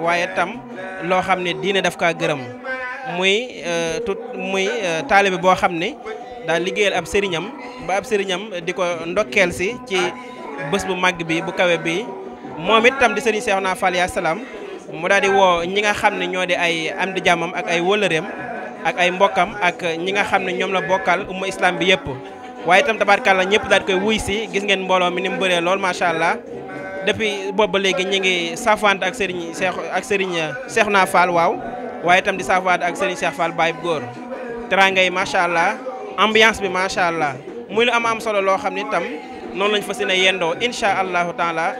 waaye tam loo xam ne diine daf kaa gërëm muy taalibe boo xam ne daal liggéeyal ab sëriñam ba ab sëriñam di ko ndokkeel si ci bés bu màgg bi bu kawe bi moom it tam di sëriñ Cheikhouna Fall yaa salaam mu daal di woo ñi nga xam ne ñoo di ay am di jàmmam ak ay wëllëreem ak ay mbokkam ak ñi nga xam ne ñoom la bokkal umma islam bi yëpp waaye itam tabaarkàlla ñëpp daal di koy wuy si gis ngeen mbooloo mi ni mu bëree lool macha allah depuis boobu ba léegi ñu ngi saafante ak sëriñ Cheikhouna Fall waaw waaye itam di saafante ak sëriñ Cheikh Fall Baye góor teraanga yi macha allah ambiance bi macha allah muy lu am solo loo xam ne itam noonu lañ fas yéene yendoo incha allahu taala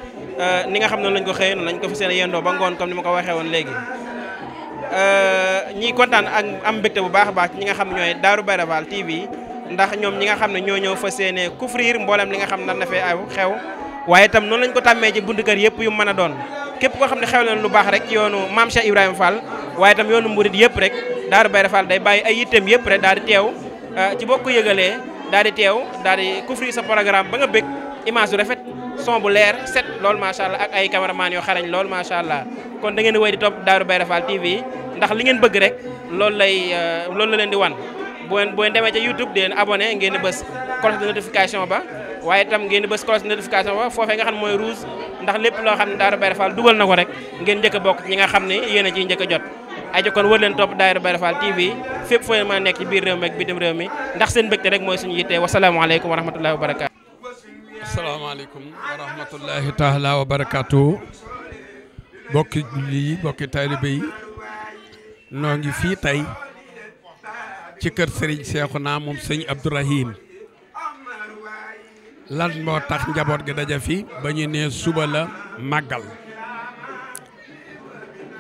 ni nga xam noonu lañ ko xëyee noonu lañ ko fas yéene yendoo ba ngoon comme ni ma ko waxee woon léegi. ñiy kontaan ak am mbégte bu baax a baax ñi nga xam ne ñooy Darou Bairé Fall TV ndax ñoom ñi nga xam ne ñoo ñëw fas yéene couvrir mboolem li nga xam ne na fee aw xew waaye itam noonu lañ ko tàmmee ci buntu kër yëpp yu mën a doon képp koo xam ne xew leen lu baax rek ci yoonu Maam Cheikh Ibrahima Fall waaye itam yoonu murid yëpp rek Darou Bairé Fall day bàyyi ay yitteem yëpp rek daal di teew ci bokk yëgalee daal di teew daal di couvrir sa programme ba nga bëgg image bu rafet son bu leer set loolu macha allah ak ay cameraman yoo xarañ loolu macha allah kon da ngeen di wéy di topp Darou Bairé Fall TV ndax li ngeen bëgg rek loolu la leen di wan bu ngeen demee ca YouTube di leen abonné ngeen di bës cloche de notification ba waaye itam ngeen di bës cloche de notification ba foofee nga xam ne mooy rouge ndax lépp loo xam ne Darou Bairé Fall dugal na ko rek ngeen njëkk a bokk ñi nga xam ne yéen a ciy njëkk a jot ay jokkoon wër leen topp Darou Bairé Fall TV fépp foo leen mën a nekk ci biir réew mi ak bitim réew mi ndax seen mbégte rek mooy suñu yitte wasalaamaaleykum wa rahmatullahi wa barakaatu. asalaamaaleykum wa rahmatullahi taala wa barakaatu bokki julli yi bokki taalibe yi noo ngi fii tey ci kër Serigne Cheikhouna moom sëñ Abdourahim lan moo tax njaboot gi daja fi ba ñu nee suba la màggal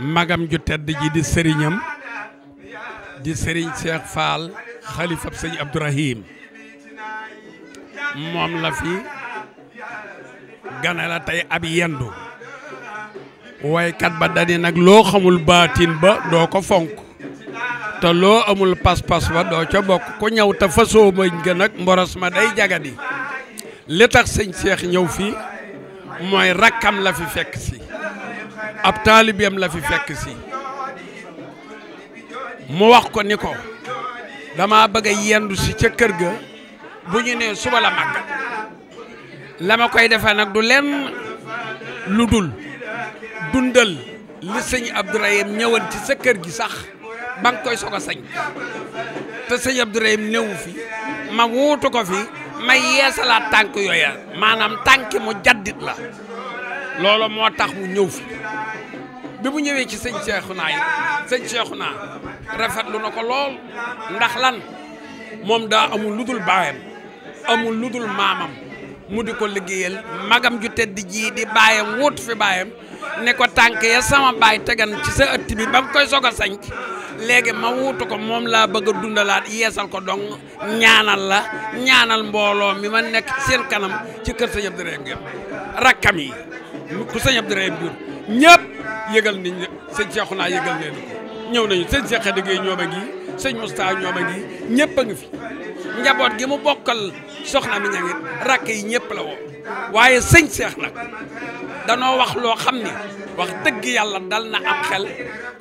magam ju tedd ji di sëriñam di Serigne Cheikh Fall xalifab sëñ Abdourahim moom la fi gane la tey ab yendu waykat ba dani nag loo xamul baatin ba doo ko fonk te loo amul pas-pas ba doo ca bokk ku ñëw te fasoo mañ ga nag mboros ma day jagadi li tax sëñ Cheikh ñëw fii mooy rakkam la fi fekk si ab taalibeem la fi fekk si mu wax ko ni ko dama bëgg a yendu si ca kër ga bu ñu nee suba la màggal la ma koy defee nag du lenn lu dul dundal li sëñ Abdourahim ñëwoon ci sa kër gi sax ba nga koy soog a sañ te sëñ Abdourahim néewu fi ma wuutu ko fi ma yeesalaat tànk yooya maanaam tànki mu jaddit la loolu moo tax mu ñëw fi bi mu ñëwee ci sëñ Cheikhouna yi sëñ Cheikhouna rafetlu na ko lool ndax lan moom daa amul lu dul baayam amul lu dul maamam mu di ko liggéeyal magam ju tedd ji di baayam wut fi baayam ne ko tànk ya sama baay tegan ci sa ëtt bi ba mu koy soog a sañ léegi ma wuutu ko moom laa bëgg a dundalaat yeesal ko dong ñaanal la ñaanal mbooloo mi ma nekk ci seen kanam ci kër sëñ Abdourahim gi rakkam yi ku sëñ Abdourahim jur ñëpp yëgal nañ sëñ Cheikhouna yëgal leen ko ñëw nañu sëñ Cheikh Xadigéey ñoom a ngi sëñ Moustapha ñoom a ngi ñëpp a ngi fi njaboot gi mu bokkal soxna mi ñangit rakk yi ñëpp la woo waaye sëñ Cheikh nag danoo wax loo xam ni wax dëgg yàlla dal na am xel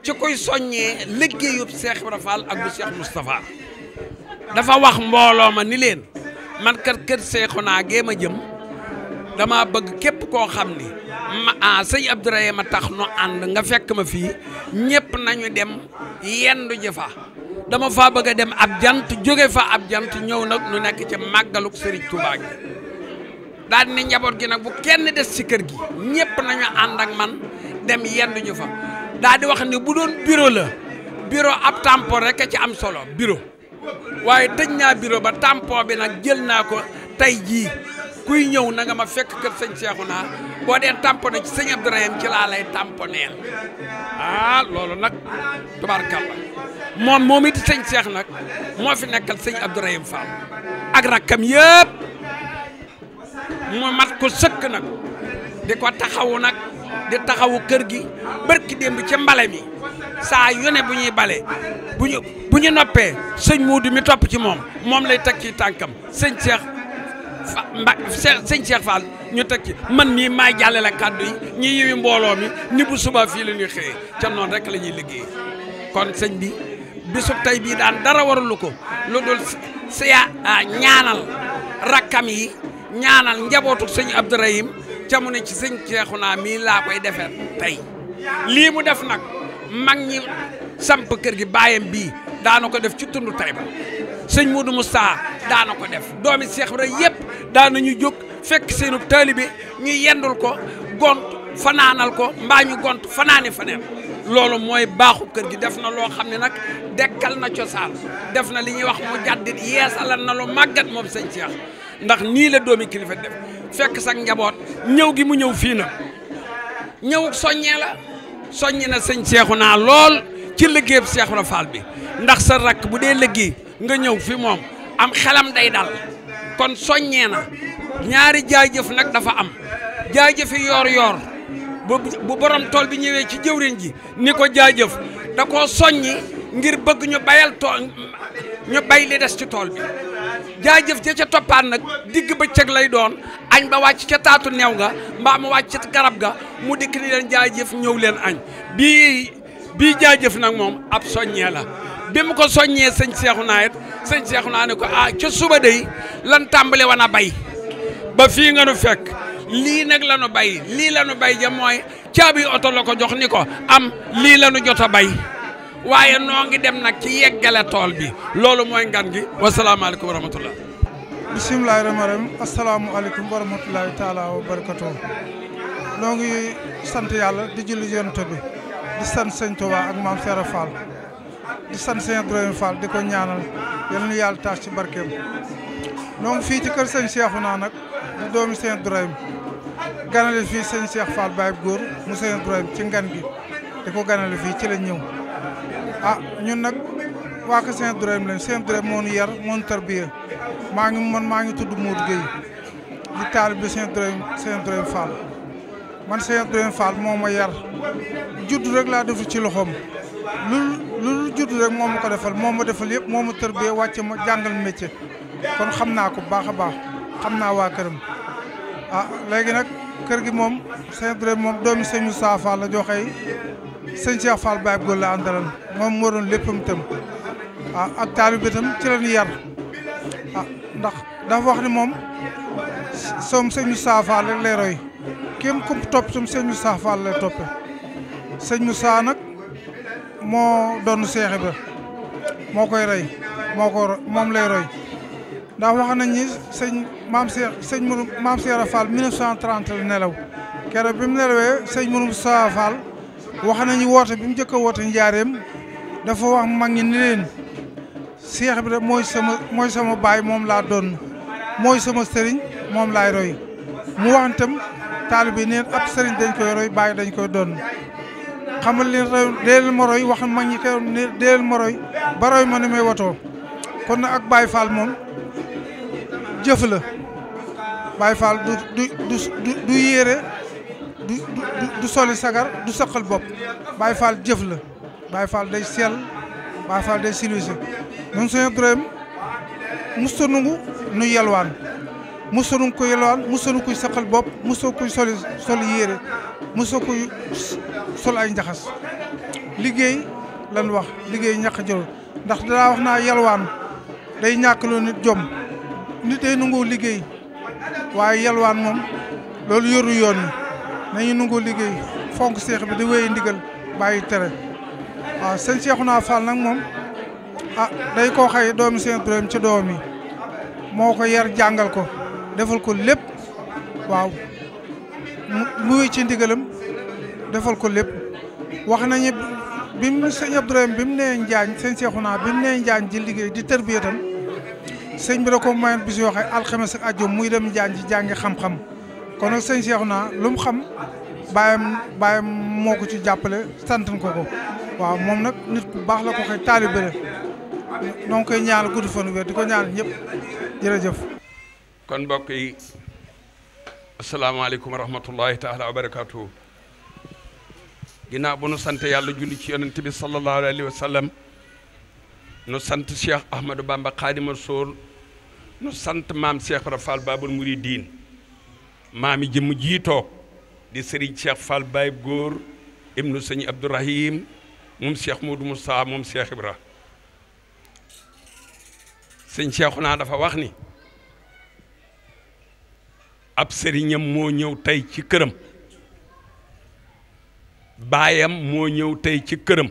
ci koy soññee liggéeyub Cheikh Ibra Fall ak bu Cheikh Moustapha dafa wax mbooloo ma ni leen man kër Cheikhouna gee ma jëm dama bëgg képp koo xam ni sëñ Abdourahim a tax nu ànd nga fekk ma fii ñëpp nañu dem yendu ji fa dama faa bëgg a dem ab jant jóge fa ab jant ñëw nag nu nekk ci màggaluk Serigne Touba gi daal di ne njaboot gi nag bu kenn des ci kër gi ñëpp nañu ànd ak man dem yendu ñu fa daal di wax ne bu doon bureau la bureau ab tampon rek a ci am solo bureau waaye tëj naa bureau ba tampon bi nag jël naa ko tey jii kuy ñëw na nga ma fekk kër sëñ Cheikhouna boo dee tamponné ci sëñ Abdourahim ci laa lay tamponeel loolu nag tubaarkàlla moom it sëñ Cheikh nag moo fi nekkal sëñ Abdourahim Fall ak rakkam yëpp mu mat ko sëkk nag di ko taxawu nag di taxawu kër gi barki démb ci mbale mi saa yu ne bu ñuy bale bu ñu noppee sëñ Moodu mi topp ci moom lay teg ci tànkam sëñ Cheikh sëñ Cheikh Fall ñu teg ci man mii maay jàllale kàddu yi ñi yiwi mbooloo mi ni bu suba fii la ñuy xëyee ca noonu rek la ñuy liggéey kon sëñ bi bisub tey bii daan dara warulu ko lu dul ñaanal rakkam yi ñaanal njabootu sëñ Abdourahim ca mu ne ci sëñ Cheikhouna mii laa koy defee tey lii mu def nag mag ñi samp kër gi baayam bii daana ko def ci tundu Taïba sëñ Modou Moussa daana ko def doomi Cheikh Ibrahima yëpp daanañu jóg fekk seenu taalibe ñu yendul ko gont fanaanal ko mbaa ñu gont fanaani faneen loolu mooy baaxu kër gi def na loo xam ne nag dekkal na cosaan def na li ñuy wax mu jaddit yeesalal na lu màggat moom sëñ Cheikh ndax nii la doomi kilifa def fekk sax njaboot ñëw gi mu ñëw fii na ñëw soññee la soññi na sëñ Cheikhouna lool ci liggéeyub Cheikh Ibra Fall bi ndax sa rakk bu dee liggéey nga ñëw fi moom am xelam day dal kon soññee na ñaari jaajëf nag dafa am jaajëfi yoor bu borom tool bi ñëwee ci jëwriñ ji ni ko jaajëf da koo soññi ngir bëgg ñu bayal tool ñu bay li des ci tool bi jaajëf ja ca toppaan nag digg bëccëg lay doon añ ba wàcc ca taatu neew nga mbaa mu wàcc ca garab ga mu dikk ni leen jaajëf ñëw leen añ bii jaajëf nag moom ab soññee la bi mu ko soññee sëñ Cheikhouna it sëñ Cheikhouna ne ko ca suba day lan tàmbale wan a bay ba fii nga nu fekk lii nag la nu bay lii la nu bay ja mooy caabi oto la ko jox ni ko am lii la nu jot a bay waaye noo ngi dem nag ci yeggale tool bi loolu mooy ngan gi wasalaamaaleykum wa rahmatullah bisimilahi rahmaani rahim asalaamualeykum wa rahmatulahi taala wa barakatuh noo ngi sant yàlla di julli yonent bi di sant sëñ Touba ak maam Serap Fall di sant sëñ Abdourahim Fall di ko ñaanal yal na yàlla taas ci barkeem noo ngi fii ci kër sëñ Cheikhouna nag di doomi sëñ Abdourahim ganale fii sëñ Cheikh Fall Baye góor mu sëñ Abdourahim ci ngan gi di ko ganale fii ci lañ ñëw ñun nag waa ko sëñ Abdourahim lañ sëñ Abdourahim moo ñu yar moo ñu tarbiya maa ngi tudd Modou Gueye di taalibe sëñ Abdourahim Fall man sëñ Abdourahim Fall moo ma yar judd rek laa defu ci loxoom lu judd rek moo ma ko defal moo ma defal yëpp moo ma tarbiya wàcce ma jàngal métier kon xam naa ko baax a baax xam naa waa këram léegi nag kër gi moom sëñ Abdourahim moom doomi sëñ Moussa Fall la joxey sëñ Cheikh Fall Baye góor la àndalan moom moo doon léppam itam ak taalibe itam ci lañu yar ndax dafa wax ni moom soom sëñ Moussa Fall rek lay roy kéem ku topp tam sëñ Moussa Fall lay toppe sëñ Moussa nag moo doon Cheikh Ibra moo koy rey moom lay roy ndax wax nañ ni maam Cheikh Fall 1930 la nelaw keroog bi mu nelawee sëñ Moussa Fall wax nañu woote bi mu njëkk a woote njaareem dafa wax mag ñi ni leen Cheikh Ibra mooy sama baay moom laa doon mooy sama sëriñ moom laay roy mu wax itam taalibe neen ab sëriñ dañ koy roy baay dañ koy doon xamal leen deel ma roy wax mag ñi koy deel ma roy ba roy ma ni may watoo kon nag ak Baye Fall moom jëf la Baye Fall du yére du soli sagar du saqal bopp Baye Fall jëf la Baye Fall day sell Baye Fall day silwise noonu sëñ Abdourahim musta nungu nu yelwaan musta nungu ko yelwaan musta nungu koy saqal bopp musta koy soli yére musta koy sol ay njaxas liggéey lan wax liggéey ñàkk jël ndax daa wax naa yelwaan day ñàkkloo nit jom nit day nungoo liggéey waaye yelwaan moom loolu yoru yoon yi nañu nungoo liggéey fonk seex bi di wéy ndigal bàyyi tere waaw sëñ Cheikhouna Fall nag moom day koo xëy doomi sëñ Abdourahim ci doom yi moo ko yar jàngal ko defal ko lépp waaw mu wéy ci ndigalam defal ko lépp wax nañu bi mu sëñ Abdourahim bi mu nee Njaañ sëñ Cheikhouna bi mu nee Njaañ di liggéey di tërbiya tam sëñ bi da ko mayoon bis yoo xam alxames ak àjjuma muy dem Njaañ ci jàngi xam-xam kon nag sëñ Cheikhouna lu mu xam baayam moo ko ci jàppale santan ko waaw moom nag nit ku baax la ko xëy taalibe la noo ngi koy ñaanal gudd fan wér di ko ñaanal ñëpp jërëjëf. kon mbokk yi asalaamaaleykum wa rahmatullahi taala wa barakaatu. ginnaaw bu nu sant yàlla julli ci yonent bi sallallahu alayhi wa sallam nu sant Cheikh Ahmadou Bamba Khadimou Rassoul nu sant maam Cheikh Ibra Fall Babul Mouridine maam yi jëmm jii toog di Serigne Cheikh Fall Baye góor ibnu sëñ Abdourahim moom Cheikh Modou Moussa moom Cheikh Ibra sëñ Cheikhouna dafa wax ni ab sëriñam moo ñëw tey ci këram baayam moo ñëw tey ci këram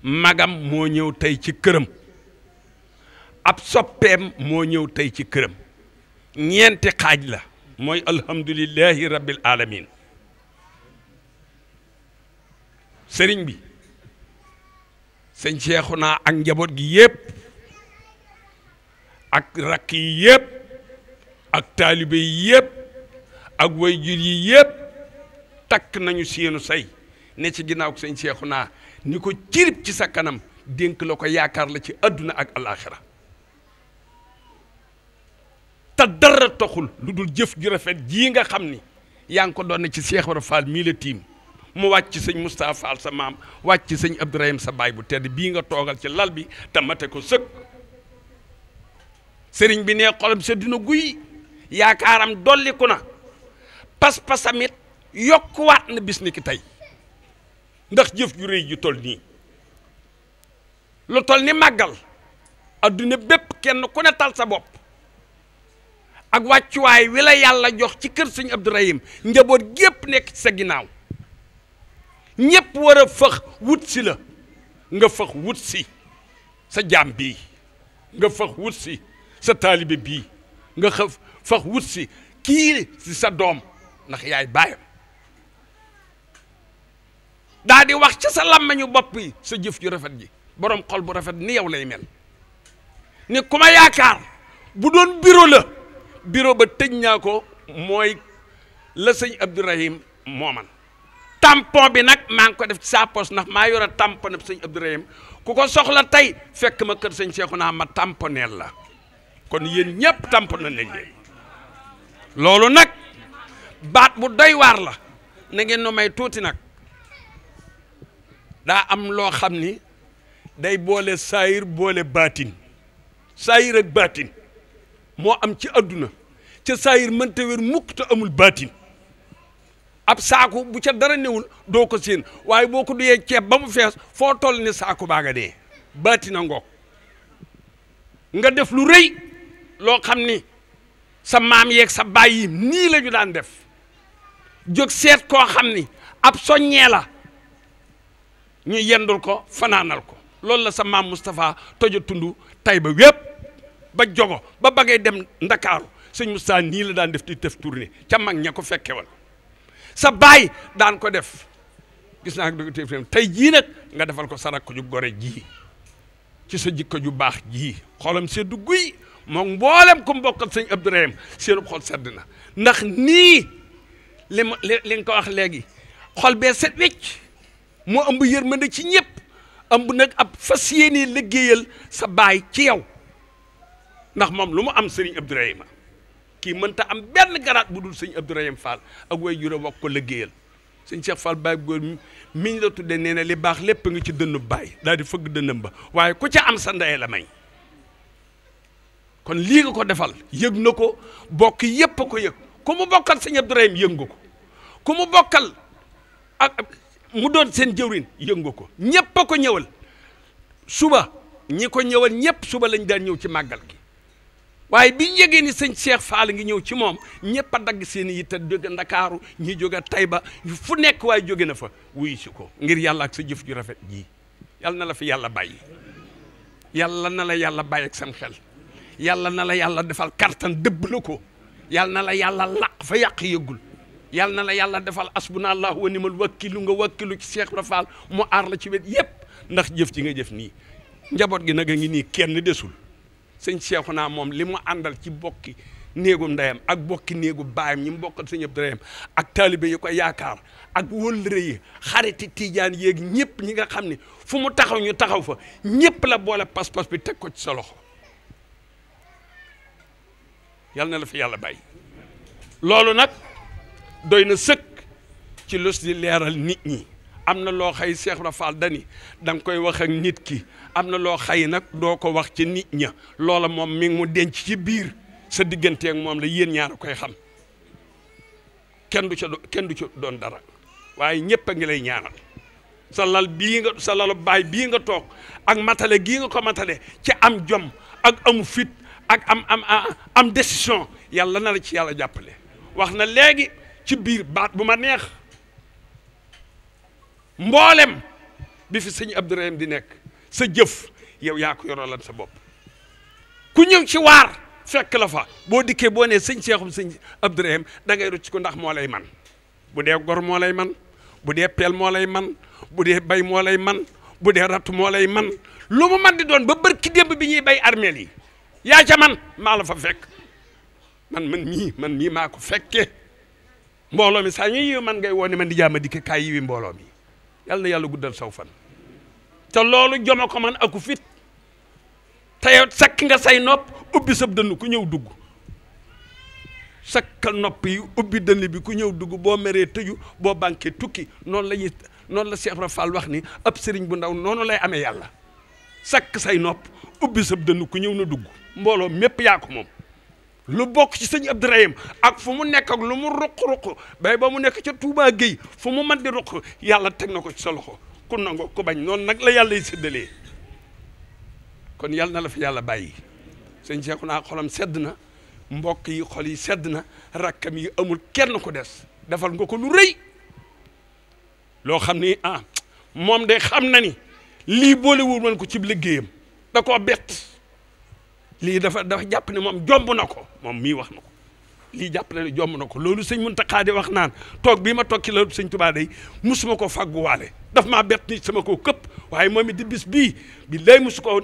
magam moo ñëw tey ci këram ab soppeem moo ñëw tey ci këram ñeenti xaaj la mooy alhamdulillahi rabbil alamin sëriñ bi sëñ Cheikhouna ak njaboot gi yépp ak rakk yi yépp ak taalibe yi yépp ak wayjur yi yépp takk nañu seenu say ne ci ginnaaw sëñ Cheikhouna ni ko cirib ci sa kanam dénk la ko yaakaar la ci àdduna ak alaaxira te dara taxul lu dul jëf ju rafet jii nga xam ni yaa ngi ko doon ci Cheikh Ibra Fall mii la tiim mu wàcc ci sëñ Moustapha Fall sa maam wàcc ci sëñ Abdourahim sa baay bu tedd bii nga toogal ci lal bi te mate ko sëkk sëriñ bi ne xolam sa dina guy yaakaaram dolliku na pas-pasamit yokkuwaat na bis ni ki tey ndax jëf ju rëy ju tol nii lu tol ni màggal adduna bépp kenn ku ne tal sa bopp ak wàccuwaay wi la yàlla jox ci kër sëñ Abdourahim njaboot gépp nekk ci sa ginnaaw ñépp war a fëx wut si la nga fëx wut si sa jaam bii nga fëx wut si sa taalibe bii nga fëx wut si kii si sa doom ndax yaay baayam daa di wax ci sa làmmiñu bopp yi sa jëf ju rafet ji boroom xol bu rafet ni yow lay mel ni ku ma yaakaar bu doon bureau ba tëj naa ko mooy la sëñ Abdourahim mooman tampon bi nag maa ngi ko def ci sa poche ndax maa yor a tampon ab sëñ Abdourahim ku ko soxla tey fekk ma kër sëñ Cheikhouna ma tamponeel la kon yéen ñëpp tampon nañ leen loolu nag baat bu doy waar la na ngeen no may tuuti nag daa am loo xam ni day boole saayir boole baatin saayir ak baatin moo am ci adduna ca saayir mënta wér mukk te amul baatin ab saaku bu ca dara newul doo ko séen waaye boo ko duyee ceeb ba mu fees foo toll ni saaku baa nga dee baatina ngoog nga def lu rëy loo xam ni sa maam yeeg sa baay yi nii la ñu daan def jóg seet koo xam ni ab soññee la ñu yendul ko fanaanal ko loolu la sa maam Moustapha tojo tundu tay ba wépp ba jogo ba bagay dem ndakaaru sëñ Moustapha nii la daan def di def tournée ca mag ña ko fekke woon sa baay daan ko def gis naa ko tey jii nag nga defal ko sa rakk ju gore ji ci sa jikko ju baax ji xolam seddu guy moom mboolem ko mbokkal sëñ Abdourahim seenu xol sedd na ndax nii li nga ko wax léegi xol bee set wecc moo ëmb yërmande ci ñëpp ëmb nag ab fas yéene liggéeyal sa baay ci yow ndax moom lu mu am sëriñ Abdourahima kii mënta am benn garaat bu dul sëñ Abdourahim Fall ak way jure wax ko liggéeyal sëñ Cheikh Fall Baye góor mi ñu la tuddee nee na li baax lépp nga ci dënnu baay daal di fëgg dënnam ba waaye ku ca am sa ndey la may kon lii nga ko defal yëg na ko bokk yépp a ko yëg ku mu bokkal sëñ Abdourahim yëg nga ko ku mu bokkal ak mu doon seen jëwrin yëg nga ko ñépp a ko ñëwal suba ñi ko ñëwal ñépp suba lañ daan ñëw ci màggal gi waaye bi ñu yëgee ni sëñ Cheikh Fall ngi ñëw ci moom ñépp a dagg seen yi te jóge Ndakaaru ñi jóge Tayba fu nekk waaye jóge na fa wuyu si ko ngir yàlla ak sa jëf ju rafet ji yàlla na la fi yàlla bàyyi yàlla na la yàlla bàyyi ak sam xel yàlla na la yàlla defal kartan dëbb la ko yàlla na la yàlla laq fa yàq yëggul yàlla na la yàlla defal asbunallahu wa nimal wakkilu nga wakkilu ci Cheikh Ibra Fall mu aar la ci wet yépp ndax jëf ci nga jëf nii njaboot gi nag a ngi nii kenn desul sëñ Cheikhouna moom li mu àndal ci bokki néegu ndeyam ak bokki néegu baayam ñi mu bokkal sëñ Abdourahim ak taalibe yi ko yaakaar ak wëllëre yi xariti tiijaan yéegi ñëpp ñi nga xam ne fu mu taxaw ñu taxaw fa ñëpp la boole pas-pas bi teg ko ci sa loxo yàlla na la fi yàlla bàyyi loolu nag doy na sëkk ci los di leeral nit ñi am na loo xay Cheikh Ibra Fall dani da nga koy wax ak nit ki am na loo xay nag doo ko wax ci nit ña loola moom mi ngi mu denc ci biir sa digganteeg moom la yéen ñaar a koy xam kenn du ca doon dara waaye ñëpp a ngi lay ñaanal sa lal bii nga sa lalu baay bii nga toog ak matale gii nga ko matale ci am jom ak amu fit ak am décision yàlla na la ci yàlla jàppale wax na léegi ci biir baat bu ma neex mboolem bi fi sëñ Abdourahim di nekk sa jëf yow yaa ko yorolan sa bopp ku ñëw ci waar fekk la fa boo dikkee boo nee sëñ Seexum sëñ Abdourahim da ngay rucc ko ndax moo lay man bu dee gor moo lay man bu dee peel moo lay man bu dee bay moo lay man bu dee ratt moo lay man lu mu man di doon ba bërki démb bi ñuy bay armeel yi yaa ca man maa la fa fekk man mii maa ko fekkee mbooloo mi saa ñuy yiw man ngay woo ne man di jaama dikk kaay yiwi mbooloo mi yàlla na yàlla guddal saw fan te loolu joma ko man aku fit te yow sakk nga say nopp ubbi sab dënn ku ñëw dugg sakkal nopp yi ubbi dënn bi ku ñëw dugg boo meree tëju boo banqué tukki noonu la Cheikh Ibra Fall wax ni ab sëriñ bu ndaw noonu lay amee yàlla sakk say nopp ubbi sab dënn ku ñëw na dugg mbooloo mépp yaa ko moom lu bokk ci sëñ Abdourahim ak fu mu nekk ak lu mu ruq-ruq bay ba mu nekk ca Touba Gueye fu mu mën di ruq yàlla teg na ko ci sa loxo ku nangoo ku bañ noonu nag la yàlla y séddalee kon yàlla na la fi yàlla bàyyi sëñ Cheikhouna xolam sedd na mbokk yi xol yi sedd na rakkam yi amul kenn ku des defal nga ko lu rëy loo xam ni moom de xam na ni lii boolewul woon ko ci liggéeyam da koo bett lii dafa jàpp ne moom jomb na ko moom mii wax na ko lii jàpp na ne jomb na ko loolu sëñ Muntaxa di wax naan toog bii ma toog ci la sëñ Tuubaa day musuma ko fàgguwaale daf maa bett ni sama ko këpp waaye moom it di bis bii bi lay musu ko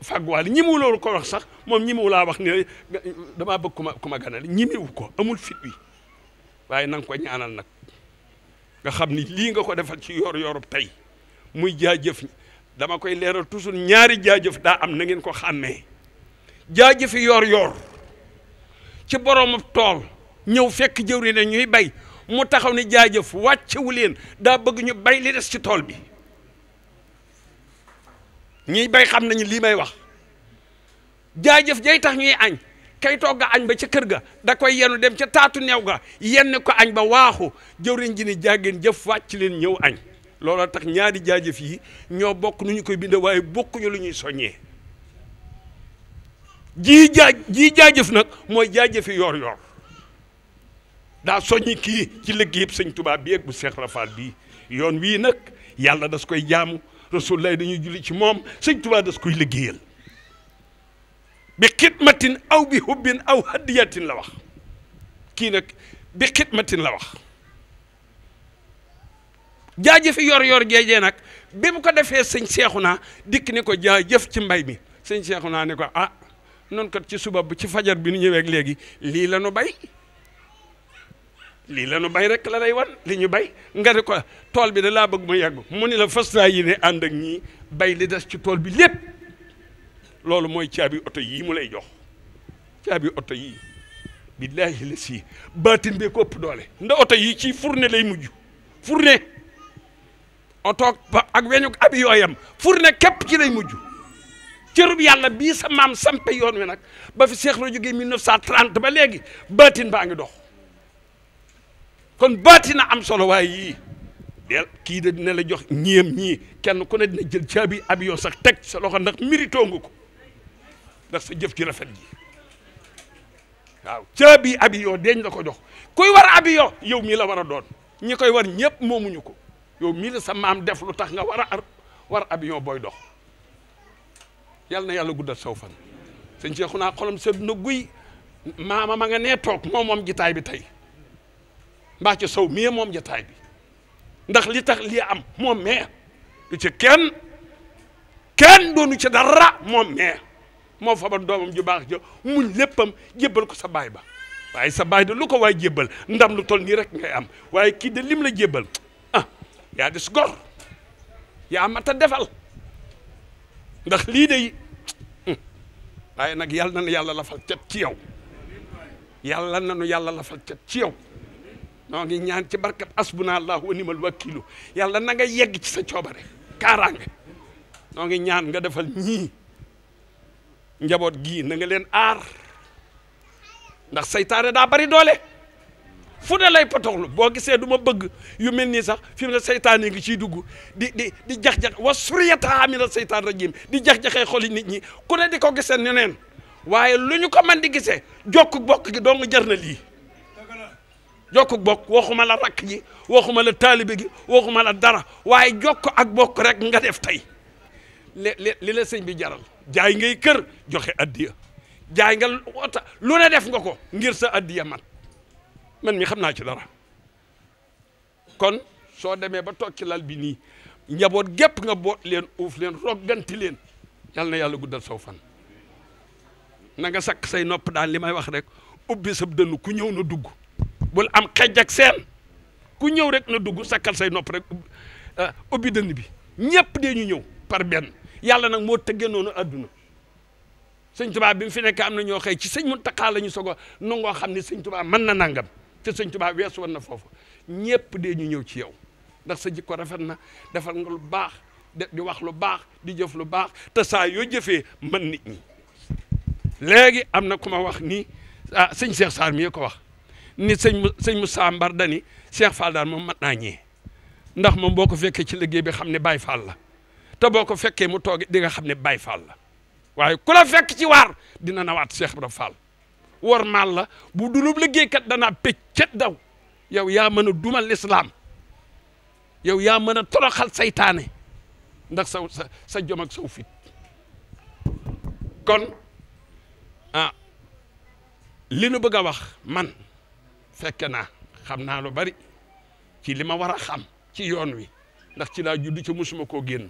fàgguwaale ñi mu loolu ko wax sax moom ñi mu laa wax ne damaa bëgg ku ma ganale ñi miwu ko amul fit wi waaye na nga ko ñaanal nag nga xam ni lii nga ko defal ci yor-yorub tey muy jaajëf dama koy leeral toujours ñaari jaajëf daa am na ngeen ko xàmmee jaajëfi yor-yor ci boroomu tool ñëw fekk jëwri ne ñuy bay mu taxaw ni jaajëf wàccewu leen daa bëgg ñu bay li des ci tool bi ñuy bay xam nañu lii may wax jaajëf jay tax ñuy añ kay togg añ ba ca kër ga da koy yenu dem ca taatu neew ga yenn ko añ ba waaxu jëwriñ ji ni jàggeen jëf wàcc leen ñëw añ looloo tax ñaari jaajëf yi ñoo bokk nu ñu koy binde waaye bokkuñu lu ñuy soññee jii jaajëf nag mooy jaajëfi yor-yor daa soññi kii ci liggéeyub sëñ Tuubaa bi ak bu Cheikh Ibra Fall bii yoon wii nag yàlla das koy jaamu Rasulullah dañuy julli ci moom sëñ Tuubaa das koy liggéeyal bi xidmatin aw bi hubbin aw hadiyatin la wax kii nag bi xidmatin la wax jaajëfi yor-yor jeejee nag bi mu ko defee sëñ Seexuna dikk ni ko jaajëf ci mbay mi sëñ Seexuna ne ko noonu kat ci suba bu ci fajar bi nu ñëwee ak léegi lii la nu bay rek la lay wan li ñu bay nga ne ko tool bi da laa bëgg mu yegg mu ni la fas yi ne ànd ak ñii bay li des ci tool bi lépp loolu mooy caabi oto yii mu lay jox caabi oto yii billaahi la si baatin bee ko ëpp doole nda oto yii ci fourne lay mujj fourne oto ak weñu abi yooyam fourne képp ci lay mujj cërub yàlla bii sa maam sampe yoon wi nag ba fi Seex la jógee 1930 ba léegi baatin baa ngi dox kon baatina am solo waaye yii del kii de dina la jox ñiyam ñii kenn ku ne dina jël caabi avion sax teg sa loxo ndax mérito nga ko ndax sa jëf ci rafet ji waaw caabi avion deñ la ko jox kuy war avion yow mii la war a doon ñi koy war ñëpp moomuñu ko yow mii la sa maam def lu tax nga war avion booy dox yàlla na yàlla guddal saw fan sëñ Seexuna xolam sedd na guy maama ma nga nee toog moom jitaay bi tey mbaa ci sow mii moom jataay bi ndax li tax lii am moom mee du ci kenn doonu ci dara moom mee moo fa ba doomam ju baax ja muñ léppam jébbal ko sa baay ba waaye sa baay de lu ko waay jébbal ndam lu tol nii rek ngay am waaye kii de lim la jébbal yaa des gor yaa mat a defal ndax lii de waaye nag yàlla na yàlla lafal cet ci yow yàlla na nu yàlla lafal cet ci yow noo ngi ñaan ci barkat asbunallahu wa nimal wakilu yàlla na nga yegg ci sa coobare kaaraange noo ngi ñaan nga defal ñii njaboot gii na nga leen aar ndax saytaane daa bari doole fu ne lay potoxlu boo gisee du ma bëgg yu mel nii sax fi mu ne saytaan yi ngi ciy dugg di jax-jax wa suriyata mina saytaan rajim di jax-jaxee xoli nit ñi ku ne di ko gisee neneen waaye lu ñu ko man di gisee jokku bokk gi dong jar na lii jokku bokk waxuma la rakk ji waxuma la taalibe gi waxuma la dara waaye jokk ak bokk rek nga def tey li la sëñ bi jaral jaay ngay kër joxe addiya jaay nga wota lu ne def nga ko ngir sa addiya man mi xam naa ci dara kon soo demee ba toog ci lal bi nii njaboot gépp nga boot leen uuf leen rogganti leen yal na yàlla guddal saw fan na nga sakk say nopp daal li may wax rek ubbi sab dënn ku ñëw na dugg bul am xej ak seen ku ñëw rek na dugg sakkal say nopp rek ubbi dënn bi ñëpp dee ñu ñëw par benn yàlla nag moo tëggee noonu adduna sëñ Tuubaa bi mu fi nekk am na ñoo xëy ci sëñ Muntaxa la ñu soog a nangoo xam ne sëñ Tuubaa mën na nangam te sëñ Tuubaa weesu woon na foofu ñëpp dee ñu ñëw ci yow ndax sa jikko rafet na defal nga lu baax di wax lu baax di jëf lu baax te saa yoo jëfee mën nit ñi léegi am na ku ma wax ni sëñ Cheikh Sarr mi ko wax ni sëñ Moussa Mbar dani Cheikh Fall daal moom mat naa ñee ndax moom boo ko fekkee ci liggéey bi xam ne Baye Fall la te boo ko fekkee mu tooge di nga xam ne Baye Fall la waaye ku la fekk ci waar dina nawaat Cheikh Ibra Fall war maal la bu dulub liggéeykat danaa pëccet daw yow yaa mën a dumal lislaam yow yaa mën a toroxal saytaane ndax sa jom ak saw fit kon li nu bëgg a wax man fekke naa xam naa lu bari ci li ma war a xam ci yoon wi ndax ci laa judd ci musuma koo génn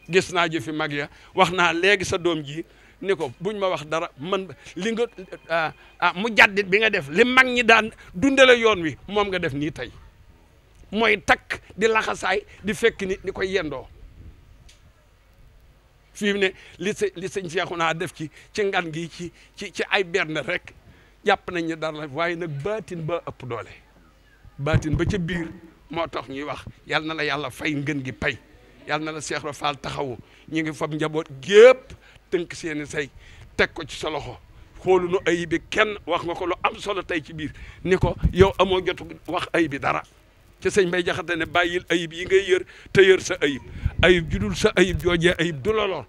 gis naa jëfi mag ya wax naa léegi sa doom ji ni ko buñ ma wax dara man li nga mu jaddit bi nga def li mag ñi daan dundale yoon wi moom nga def nii tey mooy takk di laxasaay di fekk nit di koy yendoo fii mu ne li sëñ Seexuna def ci ngan gi ci ay berne rek jàpp nañ ne dara la waaye nag baatin ba ëpp doole baatin ba ca biir moo tax ñuy wax yal na la yàlla fay ngën gi pay yal na la Cheikh Ibra Fall taxawu ñu ngi fab njaboot gépp tënk seeni say teg ko ci sa loxo xoolu nu ayib bi kenn wax nga ko lu am solo tey ci biir ni ko yow amoo jotu wax ayib bi dara ci sëñ Mbay Jaxate ne bàyyil ayib yi ngay yër te yër sa ayib judul sa ayib joojee ayib du la lor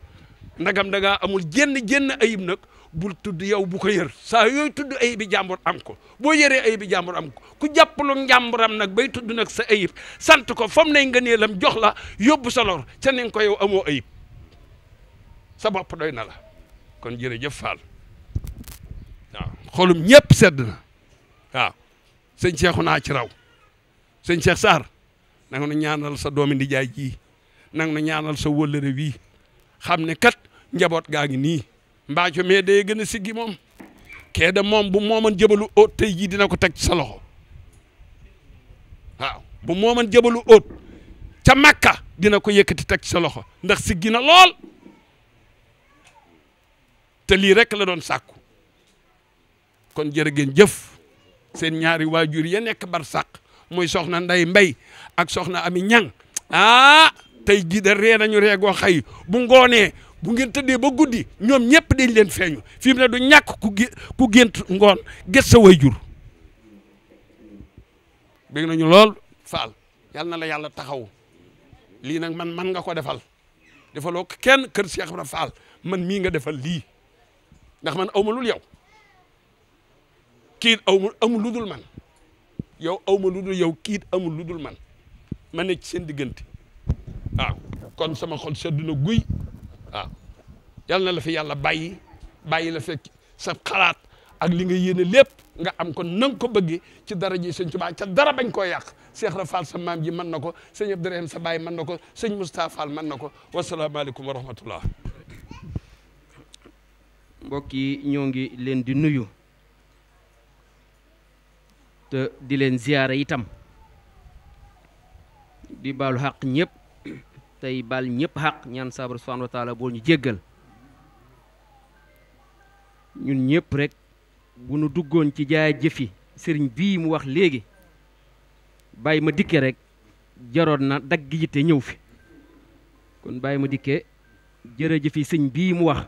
ndagam da ngaa amul jenn ayib nag bul tudd yow bu ko yër saa yooyu tudd ayib bi jàmbur am ko boo yëree ayib bi jàmbur am ko ku jàppalu njàmburam nag bay tudd nag sa ayib sant ko fam nay nga neelam jox la yóbbu sa lor ca ne nga ko yow amoo ayib sa bopp doy na la kon jërëjëf Fall waaw xolum ñëpp sedd na waaw sëñ Seexuna ci raw sëñ Cheikh Sarr nanga nu ñaanal sa doomi ndijaay ji nanga nu ñaanal sa wëllëre wii xam ne kat njaboot gaa ngi nii mbaaco mais day gën a siggi moom kee da moom bu mooman jëbalu óot tey jii dina ko teg ci sa loxo waaw bu mooman jëbalu óot ca Makka dina ko yëkkati teg ci sa loxo ndax siggi na lool te lii rek la doon sàkku kon jërë ngeen jëf seen ñaari waajur ya nekk bar sàq muy soxna Nday Mbay ak soxna Ami Ñang tey jii da ree nañu reegoo xëy bu ngoonee bu ngeen tëddee ba guddi ñoom ñëpp dañ leen feeñu fi mu ne du ñàkk ku gént ngoon gës sa waajur bég nañu lool Fall yal na la yàlla taxaw lii nag man nga ko defaloo ko kenn kër Cheikh Ibra Fall man mii nga defal lii ndax man aw ma lul yow kii amul lu dul man yow aw ma lu dul yow kiit amul lu dul man ma nekk ci seen diggante waaw kon sama xol sedd na guy waaw yal na la fi yàlla bàyyi la fekk sa xalaat ak li nga yéene lépp nga am ko na nga ko bëggee ci dara ji sëñ Tuubaa ca dara bañ koo yàq Cheikh Ibra Fall sa maam ji mën na ko sëñ Abdourahim sa baay mën na ko sëñ Moustapha Fall mën na ko wasalaamaaleykum wa rahmatullah mbokk yi ñoo ngi leen di nuyu te di leen ziyaara itam di baalu xaq ñëpp tey baal ñëpp xaq ñaan sabar subhanahu wa taala boo ñu jéggal ñun ñëpp rek bu nu duggoon ci jaay jëfi sëriñ bii mu wax léegi bàyyi ma dikke rek jaroon na dagg yitte ñëw fi kon bàyyi ma dikke jërëjëfi sëñ bii mu wax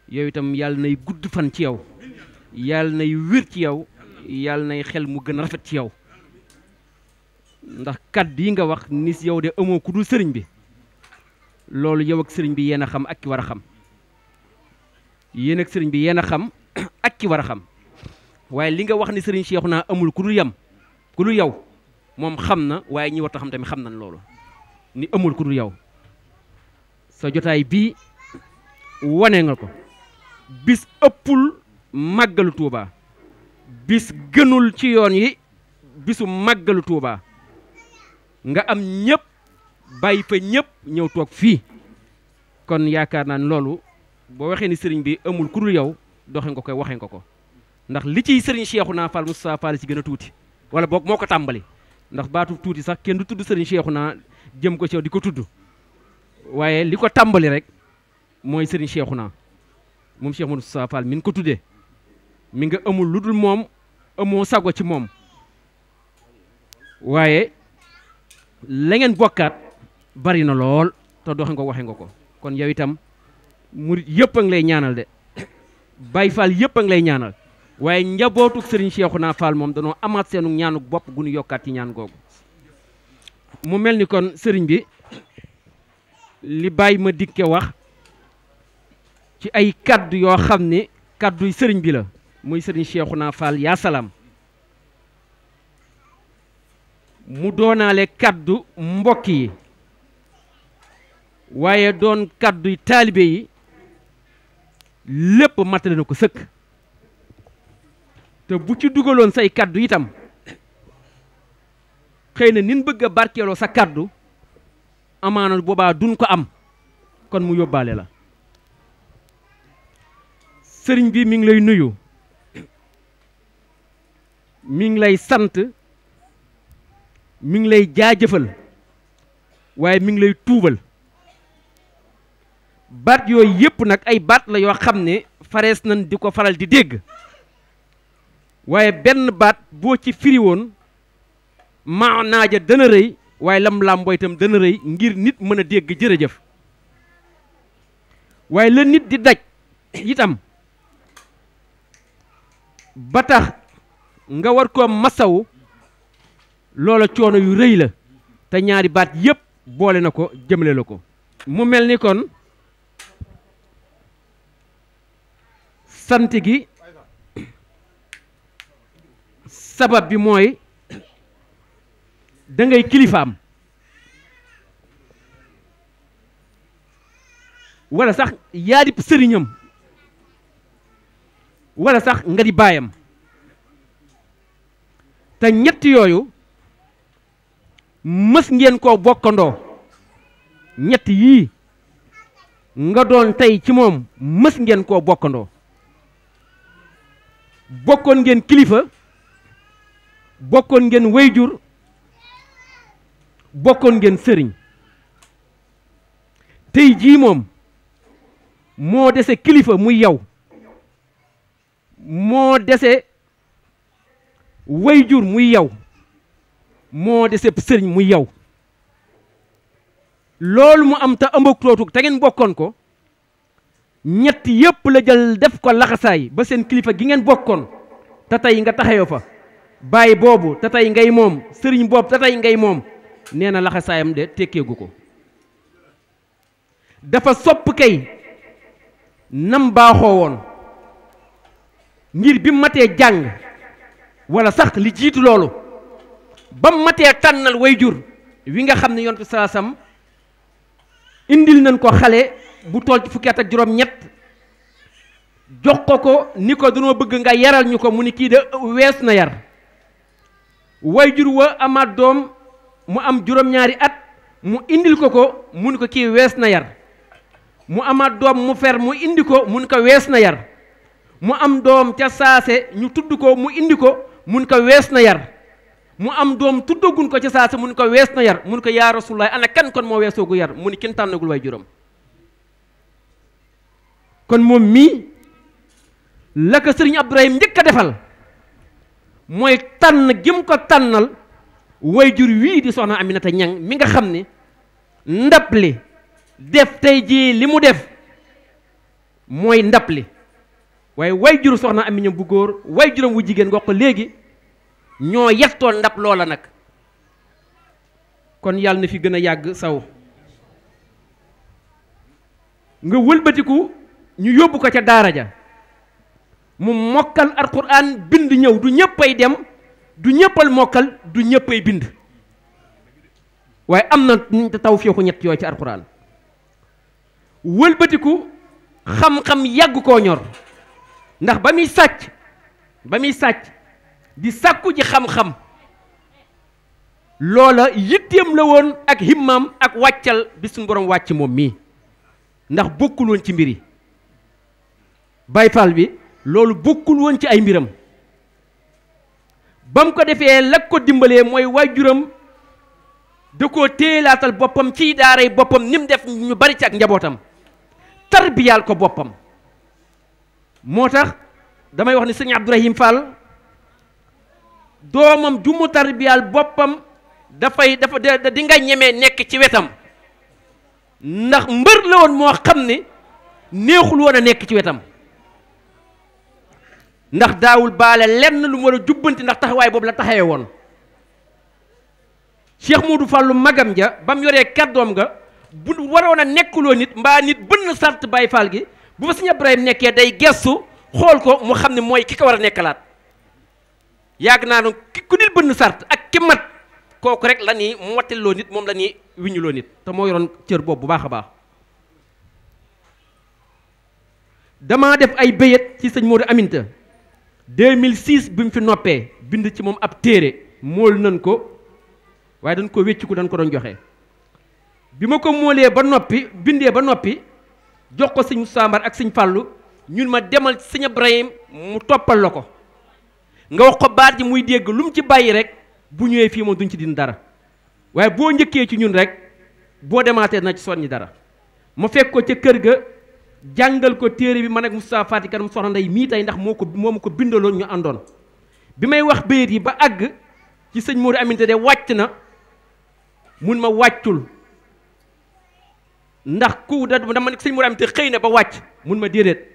yow itam yàlla nay gudd fan ci yow yàlla nay wér ci yow yàlla nay xel mu gën a rafet ci yow ndax kàddu yi nga wax ni yow de amoo ku dul sëriñ bi loolu yow ak sëriñ bi yéen a xam ak ki war a xam yéen ak sëriñ bi yéen a xam ak ki war a xam waaye li nga wax ni sëriñ Cheikhouna amul ku dul yam ku dul yow moom xam na waaye ñi war a xam tamit xam nañ loolu ni amul ku dul yow sa jotaay bii wane nga ko bis ëppul màggalu Tuuba bis gënul ci yoon yi bisu màggalu Tuuba nga am ñëpp bàyyi fa ñëpp ñëw toog fii kon yaakaar naa ne loolu boo waxee ni sëriñ bi amul ku dul yow doxe nga koy waxee nga ko ndax li ciy sëriñ Cheikhouna Fall Moustapha Fall ci gën a tuuti wala boog moo ko tàmbali ndax baatu tuuti sax kenn du tudd sëriñ Cheikhouna jëm ko ci yow di ko tudd waaye li ko tàmbali rek mooy sëriñ Cheikhouna moom Cheikh Moustapha Fall min ko tuddee mi nga amul lu dul moom amoo sago ci moom waaye la ngeen bokkaat bari na lool te doxe nga waxe nga ko kon yow itam murit yëpp a ngi lay ñaanal de Baay Fall yëpp a ngi lay ñaanal waaye njabootuk sëriñ Cheikhouna Fall moom danoo amaat seenu ñaanu bopp gu ñu yokkaat ci ñaan googu mu mel ni kon sëriñ bi li bàyyi ma dikke wax ci ay kaddu yoo xam ne kadduy sëriñ bi la muy sëriñ Cheikhouna Fall yaa salaam mu doonaale kaddu mbokk yi waaye doon kadduy taalibe yi lépp matale na ko sëkk te bu ci dugaloon say kaddu itam xëy na nin bëgg a barkeeloo sa kaddu amaana boobaa duñ ko am kon mu yóbbaale la sëriñ bi mi ngi lay nuyu mi ngi lay sant mi ngi lay jaajëfal waaye mi ngi lay tuubal baat yooyu yëpp nag ay baat la yoo xam ne farees nañ di ko faral di dégg waaye benn baat boo ci firi woon maanaaja dana rëy waaye lam làmboo itam dana rëy ngir nit mën a dégg jërëjëf waaye la nit di daj itam ba tax nga war koo masawu loola coono yu rëy la te ñaari baat yépp boole na ko jëmale la ko mu mel ni kon sant gi sabab bi mooy da ngay kilifaam wala sax yaa di sëriñam wala sax nga di baayam te ñett yooyu mës ngeen koo bokkandoo ñett yii nga doon tey ci moom mës ngeen koo bokkandoo bokkoon ngeen kilifa bokkoon ngeen wayjur bokkoon ngeen sëriñ tey jii moom moo dese kilifa muy yow moo dese wayjur muy yow moo dese sëriñ muy yow loolu mu am te ëmbëg te ngeen bokkoon ko ñett yépp la jël def ko laxasaay ba seen kilifa gi ngeen bokkoon te tey nga taxawoo fa baay boobu te tey ngay moom sëriñ boobu te tey ngay moom nee na laxasaayam de tekkeegu ko dafa sopp kay nam baaxoo woon ngir bi matee jàng wala sax li jiitu loolu ba matee tànnal wayjur wi nga xam ne yonent salaasam indil nañ ko xale bu tool ci fukki at ak juróom-ñett jox ko ni ko dañoo bëgg nga yaral ñu ko mu ni kii de wees na yar wayjur wa amaat doom mu am juróom-ñaari at mu indil ko mu ni ko kii wees na yar mu amaat doom mu fer mu indi ko mu ni ko wees na yar mu am doom ca saase ñu tudd ko mu indi ko mu ni ko wees na yar mu am doom tuddagun ko ca saase mu ni ko wees na yar mu ni ko yaa Rasulullaah ana kan kon moo weesoogu yar mu ni kenn tànnagul way juróom kon moom mii la ko sëriñ Abdourahim njëkk a defal mooy tànn gim ko tànnal wayjur wii di soxna Aminata Ñang mi nga xam ne ndab li def tey jii li mu def mooy ndab li waaye wayjur soxna Ami Ñang bu góor wayjuram wu jigéen nga ko léegi ñoo yettoon ndab loola nag kon yàlla na fi gën a yàgg saw nga wëlbatiku ñu yóbbu ko ca daara ja mu mokkal alxuraan bind ñëw du ñëppay dem du ñëppal mokkal du ñëppay bind waaye am na tawfeexu ñett yooyu ci alxuraan wëlbatiku xam-xam yàgg koo ñor ndax ba muy sàcc di sàkku ji xam-xam loola yitteem la woon ak himmaam ak wàccal bi suñu borom wàcc moom mii ndax bokkul woon ci mbir yi Baay Faal bi loolu bokkul woon ci ay mbiram ba mu ko defee la ko dimbalee mooy waajuram da koo téelaatal boppam ci daaray boppam ni mu def ñu bari ci ak njabootam tarbiyaal ko boppam moo tax damay wax ni sëñ Abdourahim Fall doomam ju mu tarbiyaal boppam dafa di nga ñemee nekk ci wetam ndax mbër la woon moo xam ne neexul woon a nekk ci wetam ndax daawul baale lenn lu mu war a jubbanti ndax taxawaay boobu la taxawee woon Cheikh Modou Fallou magam ja ba mu yoree kàddoom nga bu waroon a nekkuloo nit mbaa nit bënn sart Baay Faal gi bu fa sëñ Ibrahima nekkee day gestu xool ko mu xam ne mooy ki ko war a nekkalaat yàgg naa ne ku nit bënn sart ak ki mat kooku rek la ñuy mottiloo nit moom la ñuy wiññuloo nit te moo yoroon cër boobu bu baax a baax damaa def ay béyat ci sëñ Modou Aminta 2006 bi mu fi noppee bind ci moom ab téere mool nañ ko waaye dañ ko wécciku dañ ko doon joxe bi ma ko moolee ba noppi bindee ba noppi jox ko sëñ Sambar ak sëñ Fàllu ñun ma demal sëñ Ibrahim mu toppal la ko nga wax ko baat ji muy dégg lu mu ci bàyyi rek bu ñëwee fii moom duñ ci din dara waaye boo njëkkee ci ñun rek boo demaatee na ci soññi dara ma fekk ko ca kër ga jàngal ko téere bi man ak Moustapha Fati kanam soxna Ndey mii tey ndax moo ma ko bindaloon ñu àndoon bi may wax bayit yi ba àgg ci sëñ Modou Aminta de wàcc na mun ma wàccul ndax ku dama sëñ Modou Aminta xëy na ba wàcc mun ma déedéet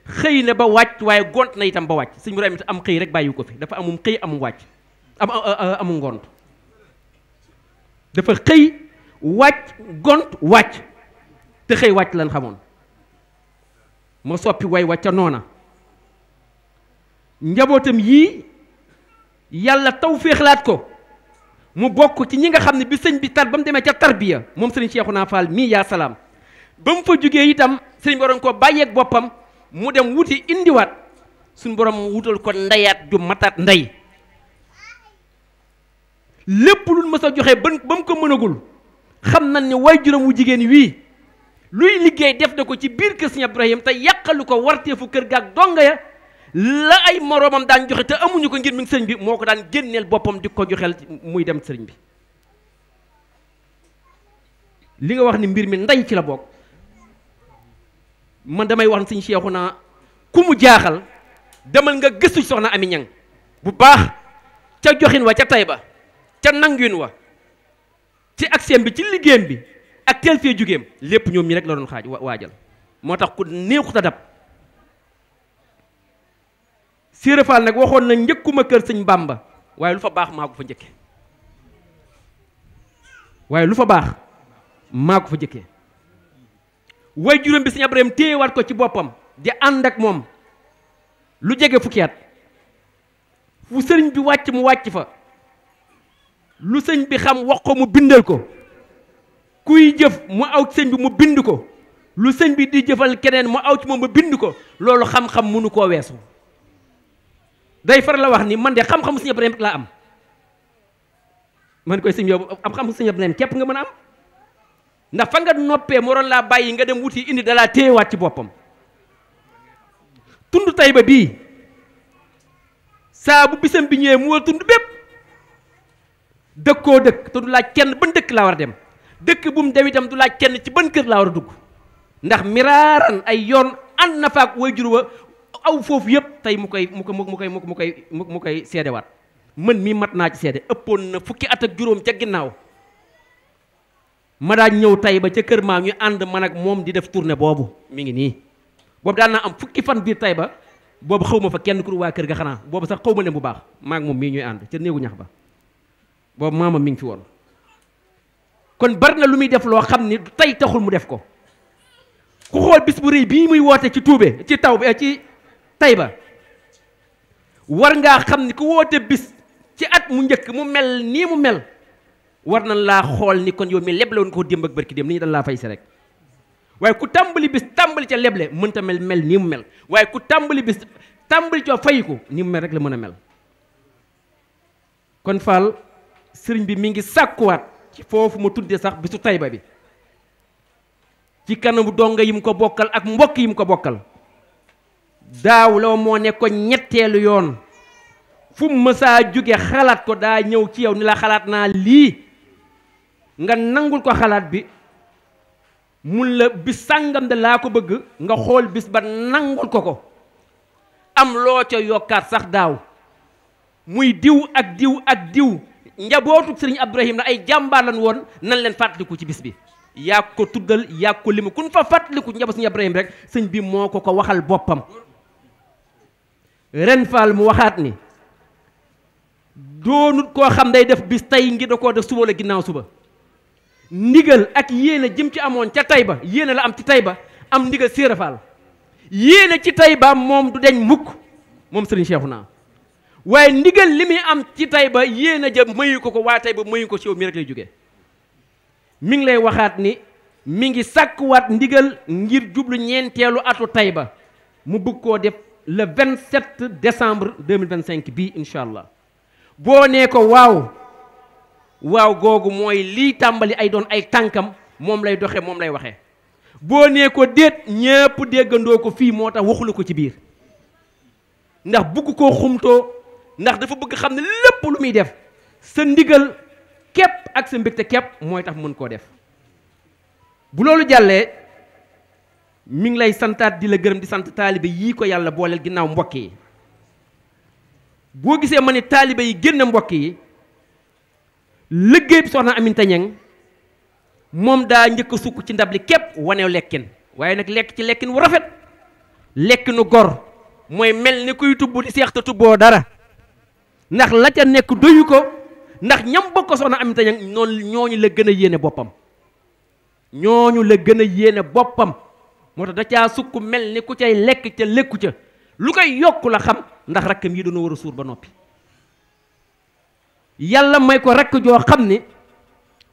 xëy na ba wàcc waaye gont na itam ba wàcc sëñ Modou Aminta am xëy rek bàyyi ko fi dafa amum xëy amum wàcc amum ngont dafa xëy wàcc gont wàcc te xëy wàcc lan xamoon ma soppi way wàcca noona njabootam yii yàlla taw féexlaat ko mu bokk ci ñi nga xam ne bi sëñ bi ba mu demee ca tarbiya moom sëriñ Cheikhouna Fall mii yaa salaam ba mu fa jógee itam sëriñ bi waroon ko bàyyeeg boppam mu dem wuti indiwaat suñu borom wutal ko ndeyaat ju mataat ndey lépp lu mës a joxe ba mu ko mënagul xam nañ ne waajuram wu jigéen wii luy liggéey def na ko ci biir kër sëñ Ibrahim te yàqalu ko warteefu kër gaak donga ya la ay moroomam daan joxe te amuñu ko ngir mi sëriñ bi moo ko daan génneel boppam di ko joxeel muy dem sëriñ bi li nga wax ni mbir mi ndey ci la bokk man damay wax sëñ Cheikhouna ku mu jaaxal demal nga gëstu soxna Ami Ñang bu baax ca joxin wa ca Tayba ca nanguin wa ci aksiyam bi ci liggéeyam bi ak teel fee jógeem lépp ñoom ñi rek la doon xaaj waajal moo tax ku neexut a dab Sëriñ Faal nag waxoon na njëkkuma kër sëñ Bàmba waaye lu fa baax maa ko fa njëkke waaye lu fa baax maa ko fa njëkkee way juróom bi sëñ Ibrahima téyewaat ko ci boppam di ànd ak moom lu jege fukki at fu sëriñ bi wàcc mu wàcc fa lu sëñ bi xam wax ko mu bindal ko kuy jëf mu aw sëñ bi mu bind ko lu sëñ bi di jëfal keneen mu aw ci moom mu bind ko loolu xam-xam mënu koo weesu day faral la wax ni man de xam-xam sëñ Ibrahima laa am man koy sëñ yow am xam sëñ Ibrahima képp nga mën a am ndax fa nga noppee mu waroon laa bàyyi nga dem wuti indi dalaa téyewaat ci boppam tund Tayba bii saa bu bisam bi ñëwee mu war tund bépp dëkkoo dëkk te du laaj kenn ban dëkk laa war a dem dëkk bu mu dem itam du laaj kenn ci ban kër laa war a dugg ndax miraaran ay yoon ànd na faak way jur wa aw foofu yëpp tey mu koy seedewaat mën mii mat naa ci seede ëppoon na fukki at ak juróom ca ginnaaw ma daan ñëw Taïba ca kër maam ñu ànd man ak moom di def tournée boobu mi ngi nii boobu daan naa am fukki fan biir Taïba boobu xaw ma fa kenn ku waa kër ga xanaa boobu sax xaw ma leen bu baax maa ak moom mii ñuy ànd ca néegu ñax ba boobu maama mi ngi fi woon kon bari na lu muy def loo xam ni tey taxul mu def ko ku xool bis bu rëy bii muy woote ci tuube ci taw bi ci Taïba war ngaa xam ni ku woote bis ci at mu njëkk mu mel nii mu mel war na laa xool ni kon yow mi leble woon ko démb ak barki démb ni ñu dañ laa fay si rek waaye ku tàmbali bis tàmbali ca leble mënta mel nii mu mel waaye ku tàmbali bis tàmbali ca fayiku ni mu mel rek la mën a mel kon Fall sëriñ bi mi ngi sàkkuwaat ci foofu ma tuddee sax bisu Taïba bi ci kanamu donga yi mu ko bokkal ak mbokk yi mu ko bokkal daaw la moo ne ko ñetteelu yoon fu mu mësaa jóge xalaat ko daa ñëw ci yow ni la xalaat naa lii nga nangul ko xalaat bi mun la bis sàngam de laa ko bëgg nga xool bis ba nangul ko am loo ca yokkaat sax daaw muy diw ak diw ak diw njabootu sëriñ Abdourahim na ay jàmbaar lan woon nan leen fàttaliku ci bis bi yaa ko tuddal yaa ko limu kun fa fàttaliku njaboot sëriñ Abdourahim rek sëñ bi moo ko waxal boppam ren Fall mu waxaat ni doonut koo xam day def bis tey ngi da koo def suba la ginnaaw suba ndigal ak yéene jëm ci amoon ca Taïba yéene la am ci Taïba am ndigal Séera Fall yéene ci Taïba moom du deñ mukk moom sëriñ Cheikhouna waaye ndigal li muy am ci Taïba yéene ja mayu ko waa Taïba mayu ko ci yow mi rek lay jógee mi ngi lay waxaat ni mi ngi sàkkuwaat ndigal ngir jublu ñeenteelu atu Taïba mu bëgg koo def le 27 décembre 2025 bii incha allah boo nee ko waaw googu mooy lii tàmbali ay doon ay tànkam moom lay doxe moom lay waxee boo nee ko déet ñépp déggandoo ko fii moo tax waxulu ko ci biir ndax bugg koo xumtoo ndax dafa bëgg xam ne lépp lu muy def sa ndigal képp ak sa mbégte képp mooy tax mën koo def bu loolu jàllee mi ngi lay santaat di la gërëm di sant taalibe yii ko yàlla booleel ginnaaw mbokk yi boo gisee ma ne taalibe yi génn mbokk yi liggéey bi soxna Aminta Ñang moom daa njëkk a sukk ci ndab li képp waneew lekkin waaye nag lekk ci lekkin wu rafet lekkinu gor mooy mel ni kuy tubb di seex te tubboo dara ndax la ca nekk doyu ko ndax ñam bokk soxna Aminta Ñang noonu ñooñu la gën a yéene boppam ñooñu la gën a yéene boppam moo tax da caa sukk mel ni ku cay lekk ca lekku ca lu koy yokk la xam ndax rakkam yi doona war a suur ba noppi yàlla may ko rakk joo xam ne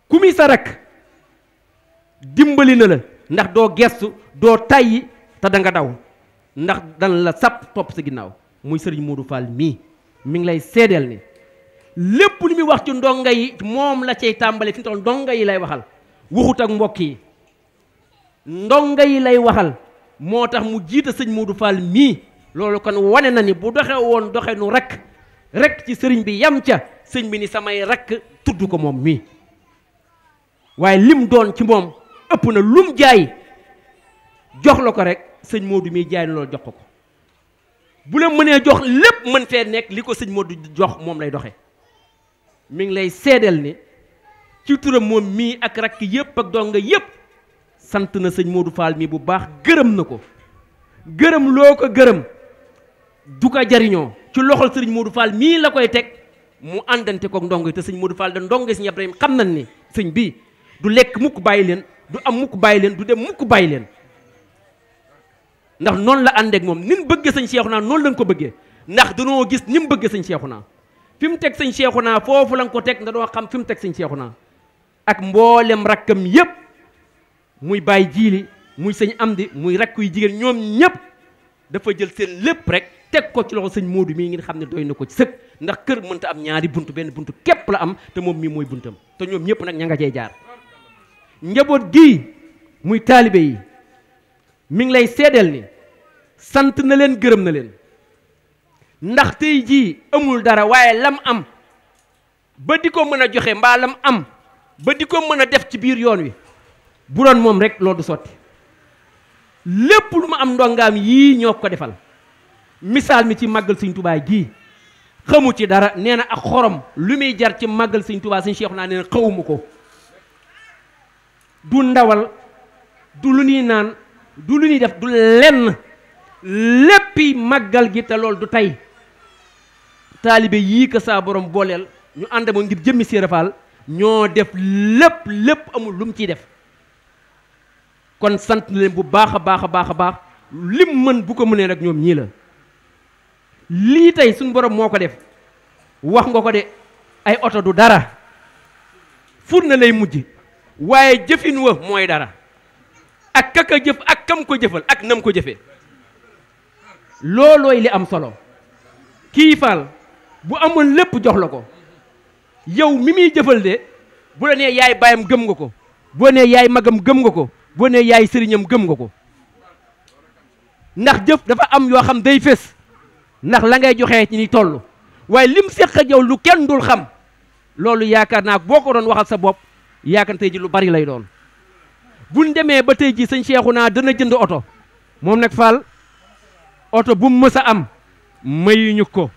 ku muy sa rakk dimbali na la ndax doo gestu doo tàyyi te da nga daw ndax dan la sàpp topp sa ginnaaw muy sëriñ Modou Fall mii mi ngi lay seedeel ni lépp li muy wax ci ndonga yi moom la cay tàmbale fi mu toll ndonga yi lay waxal waxut ak mbokk yi ndonga yi lay waxal moo tax mu jiita sëñ Modou Fall mii loolu kon wane na ni bu doxe woon doxe nu rek ci sëriñ bi yam ca sëñ bi ni samay rakk tudd ko moom mii waaye lim doon ci moom ëpp na lum jaay jox la ko rek sëñ Modou mii jaay na loolu jox ko bu la mënee jox lépp mën fee nekk li ko sëñ Modou jox moom lay doxe mi ngi lay seedeel ni ci turam moom mii ak rakk yépp ak donga yépp sant na sëñ Modou Fall mii bu baax gërëm na ko gërëm loo ko gërëm du ko jariñoo ci loxol sëriñ Modou Fall mii la koy teg mu àndante kook ndongo yi te sëñ Modou Fall da ndongo sëñ Ibrahima xam nañ ni sëñ bii du lekk mukk bàyyi leen du am mukk bàyyi leen du dem mukk bàyyi leen ndax noonu la àndeek moom ni mu bëggee sëñ Cheikhouna noonu lañ ko bëggee ndax danoo gis ni mu bëggee sëñ Cheikhouna fi mu teg sëñ Cheikhouna foofu la nga ko teg nga doo xam fi mu teg sëñ Cheikhouna ak mboolem rakkam yépp muy bàyyi jiili muy sëñ Amdi muy rakk yu jigéen ñoom ñépp dafa jël seen lépp rek teg ko ci loxo sëñ Modou mii ngeen xam ne doy na ko ci sëkk ndax kër mënta am ñaari bunt benn bunt képp la am te moom mii mooy buntam te ñoom ñëpp nag ña nga cey jaar njaboot gii muy taalibe yi mi ngi lay seedeel ni sant na leen gërëm na leen ndax tey jii amul dara waaye lam am ba di ko mën a joxe mbaa lam am ba di ko mën a def ci biir yoon wi bu doon moom rek loolu du sotti lépp lu ma am ndongaam yii ñoo ko defal misaal mi ci màggal Sëñ Tuubaa gii xamu ci dara nee na ak xorom lu muy jar ci màggal sëñ Tuubaa sëñ Cheikh naa nee na xawuma ko du ndawal du lu ñuy naan du lu ñuy def du lenn léppi màggal gi te loolu du tey taalibe yii ko saa borom booleel ñu ànd ma ngir jëmmi Seera Faal ñoo def lépp amul lu mu ciy def kon sant leen bu baax a baax a baax a baax lim mën bu ko mënee rek ñoom ñii la lii tey suñu borom moo ko def wax nga ko de ay oto du dara fur na lay mujj waaye jëfin wa mooy dara ak kaka jëf ak kam ko jëfal ak nam ko jëfee loolooy li am solo kii Faal bu amoon lépp jox la ko yow mi muy jëfal de bu la nee yaay baayam gëm nga ko boo nee yaay magam gëm nga ko boo nee yaay sëriñam gëm nga ko ndax jëf dafa am yoo xam day fés ndax la ngay joxee ci ni toll waaye lim séq ak yow lu kenn dul xam loolu yaakaar naa boo ko doon waxal sa bopp yaakaar tey ji lu bari lay doon buñ demee ba tey ji sëñ Cheikhouna dana jënd oto moom nag Fall oto bu mu mës a am mayuñu ko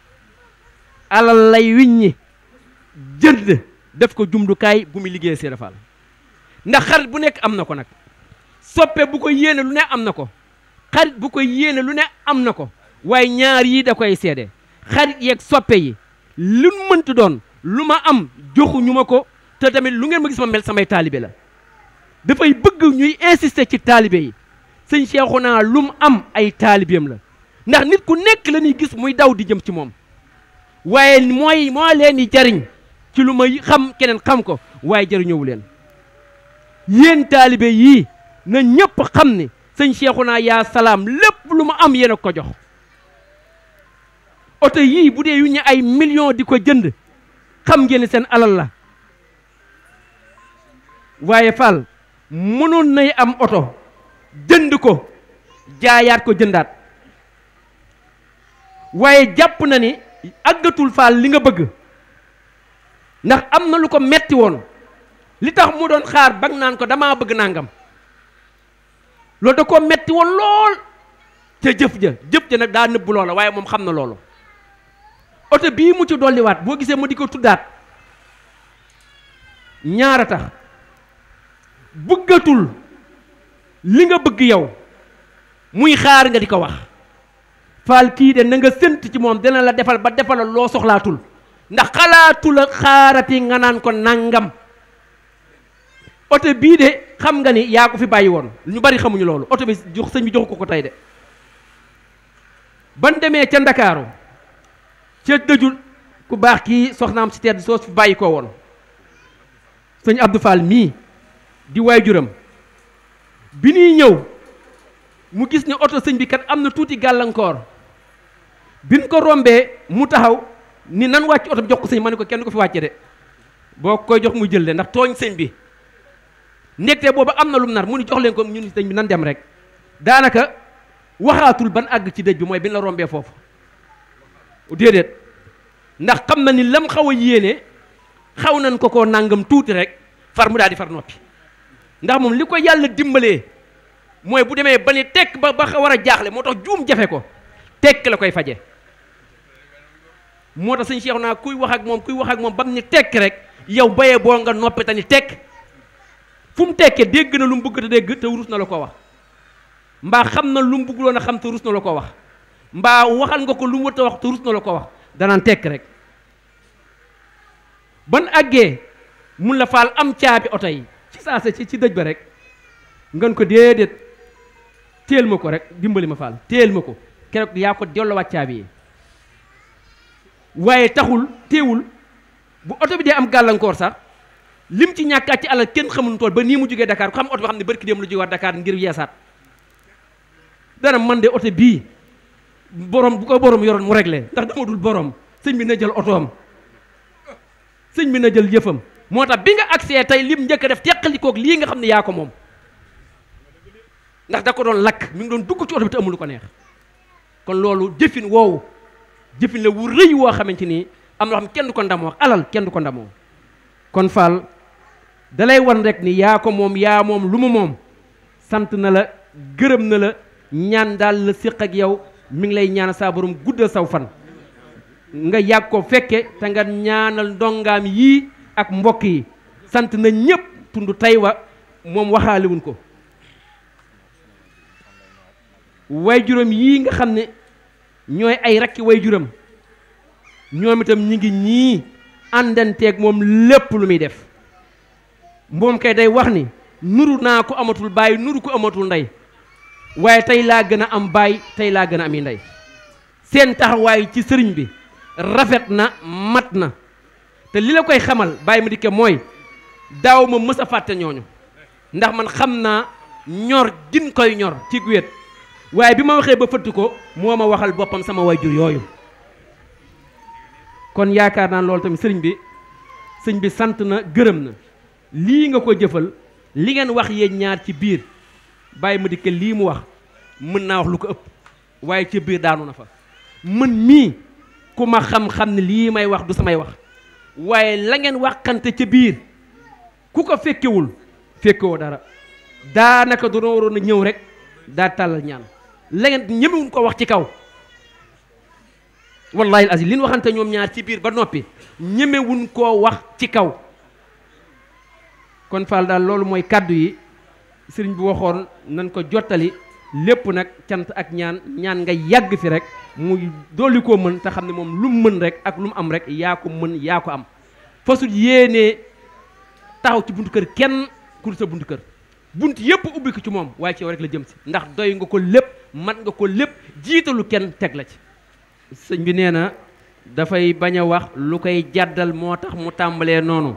alal lay wiññi jënd def ko jumtukaay bu muy liggéey Seera Faal ndax xarit bu nekk am na ko nag soppe bu ko yéene lu ne am na ko xarit bu ko yéene lu ne am na ko waaye ñaar yi da koy seede xarit yeeg soppe yi lu mënti doon lu ma am joxuñu ma ko te tamit lu ngeen ma gis ma mel samay taalibe la dafay bëgg ñuy insister ci taalibe yi sëñ Cheikhouna lu mu am ay taalibeem la ndax nit ku nekk la ñuy gis muy daw di jëm ci moom waaye moo leen di jariñ ci lu ma xam keneen xam ko waaye jariñoowu leen yéen taalibe yii na ñëpp xam ni sëñ Cheikhouna yaa salaam lépp lu ma am yéen a ko jox oto yii bu dee yu ñu ay millions di ko jënd xam ngeen seen alal la waaye Fall mënoon nay am oto jënd ko jaayaat ko jëndaat waaye jàpp na ni àggatul Fall li nga bëgg ndax am na lu ko metti woon li tax mu doon xaar bag naan ko damaa bëgg nangam loolu da ko metti woon lool ca jëf ja nag daa nëbb loola waaye moom xam na loolu oto bii mu ci dolliwaat boo gisee mu di ko tuddaat ñaara tax bëggatul li nga bëgg yow muy xaar nga di ko wax Fall kii de na nga sént ci moom dina la defal ba defal loo soxlaatul ndax xalaatul a xaarati nga naan ko nangam oto bii de xam nga ni yaa ko fi bàyyi woon ñu bari xamuñu loolu oto bi jox sëñ bi jox ko tey de ban demee ca Ndakaaru ca dëjul ku baax kii soxnaam si tedd soo fi bàyyi ko woon sëñ Abdou Fall mii di waajuram bi ñuy ñëw mu gis ne oto sëñ bi kat am na tuuti gàllankoor biñ ko rombee mu taxaw ni nan wàcc oto bi jox ko sëñ ma ne ko kenn du ko fi wàcce de boo koy jox muy jël de ndax tooñ sëñ bi ndekte boobu am na lum nar mu ni jox leen ko ñun sëñ bi nan dem rek daanaka waxaatul ban àgg ci dëj bi mooy bi la rombee foofu déedéet ndax xam na ni lam xaw a yéene xaw nañ ko koo nangam tuuti rek far mu daal di far noppi ndax moom li ko yàlla dimbalee mooy bu demee ba ni tekk ba war a jaaxle moo tax juum jafe ko tekk la koy faje moo tax sëñ Cheikhouna kuy wax ak moom ba mu ni tekk rek yow bayee boo nga noppi te ni tekk fu mu tekkee dégg na lu mu bëgg te dégg te rus na la ko wax mbaa xam na lu mu bëgguloon a xam te rus na la ko wax mbaa waxal nga ko lu mu wër te wax te rus na la ko wax danaan tekk rek ban àggee mun la Faal am caabi oto yi ci saasa ci dëj ba rek ngan ko déedéet téel ma ko rek dimbali ma Faal téel ma ko keroog yaa ko delloowaat caabi yi waaye taxul téewul bu oto bi dee am gàllankoor sax lim ci ñàkkaat ci alal kenn xamul tool ba nii mu jógee Dakar xam oto bi xam ne barki dem lu jógee war Dakar ngir yeesaat dana man de oto bii borom bu ko borom yoroon mu réglé ndax dama dul borom sëñ bi na jël otoom sëñ bi na jël yëfam moo tax bi nga agsee tey lim njëkk a def teqalikoog lii nga xam ne yaa ko moom ndax da ko doon lakk mi ngi doon dugg ci oto bi te amul ko neex kon loolu jëfin woowu jëfin la wu rëy woo xamante ni am na xam kenn du ko ndamoo alal kenn du ko ndamoo kon Fall dalay wan rek ni yaa ko moom yaa moom lu mu moom sant na la gërëm na la ñaan daal la séq ak yow mi ngi lay ñaan saa borom guddal saw fan nga yàgg ko fekke te nga ñaanal ndongaam yii ak mbokk yi sant na ñëpp tund Taïba moom waxaalewuñ ko way juróom yii nga xam ne ñooy ay rakki way juróom ñoom itam ñi ngi ñii àndanteeg moom lépp lu muy def moom kay day wax ni nuru naa ko amatul baay nuru ko amatul ndey waaye tey laa gën a am baay tey laa gën a ami ndey seen taxawaay ci sëriñ bi rafet na mat na te li la koy xamal bàyyi ma dikke mooy daaw ma mës a fàtte ñooñu ndax man xam naa ñor gin koy ñor ci wéet waaye bi ma waxee ba fëtt ko moo ma waxal boppam sama wayjur yooyu kon yaakaar naa loolu tamit sëñ bi sant na gërëm na lii nga ko jëfal li ngeen wax yéen ñaar ci biir bàyyi ma dikke lii mu wax mën naa wax lu ko ëpp waaye ci biir daanu na fa mën mii ku ma xam-xam ne lii may wax du samay wax waaye la ngeen waxante ca biir ku ko fekkewoo dara daanaka doona waroon a ñëw rek daa tàllal ñaan la ngeen ñemewuñ ko wax ci kaw wallahi al azim li ñu waxante ñoom ñaar ci biir ba noppi ñemewuñ koo wax ci kaw kon Fall daal loolu mooy kàddu yi sëriñ bi waxoon nañ ko jottali lépp nag cant ak ñaan nga yàgg fi rek muy dolli koo mën te xam ne moom lu mu mën rek ak lu mu am rek yaa ko mën yaa ko am fasul yéenee taxaw ci buntu kër kenn ku sa buntu kër bunt yépp ubbi ko ci moom waaye ci yow rek la jëm si ndax doy nga ko lépp mat nga ko lépp jiitalu kenn teg la ci sëñ bi nee na dafay bañ a wax lu koy jàddal moo tax mu tàmbalee noonu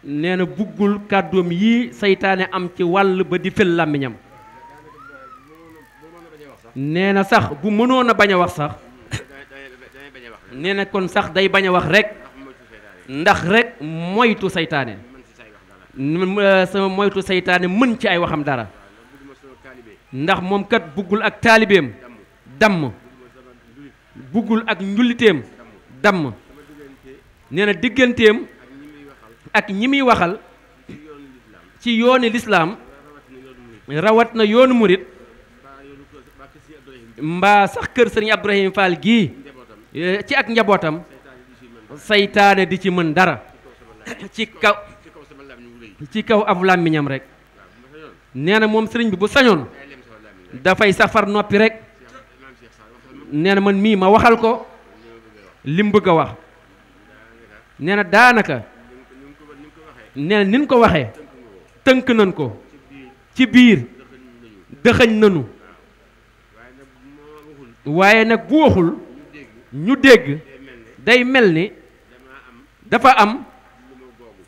nee na buggul kàddoom yii saytaane am ci wàll ba di fël làmmiñam nee na sax bu mënoon a bañ a wax sax nee na kon sax day bañ a wax rek ndax rek moytu saytaane sama moytu saytaane mën ci ay waxam dara ndax moom kat buggul ak taalibeem damm buggul ak njulliteem damm nee na digganteem ak ñi muy waxal ci yooni lislaam rawat na yoonu murit mbaa sax kër sëriñ Abdourahim Fall gii ci ak njabootam saytaane di ci mën dara ci kaw ab làmmiñam rek nee na moom sëriñ bi bu sañoon dafay safar noppi rek nee na man mii ma waxal ko lim bëgg a wax nee na daanaka nee na nin ko waxee tënk nañ ko ci biir dëxëñ nanu waaye nag bu waxul ñu dégg day mel ni dafa am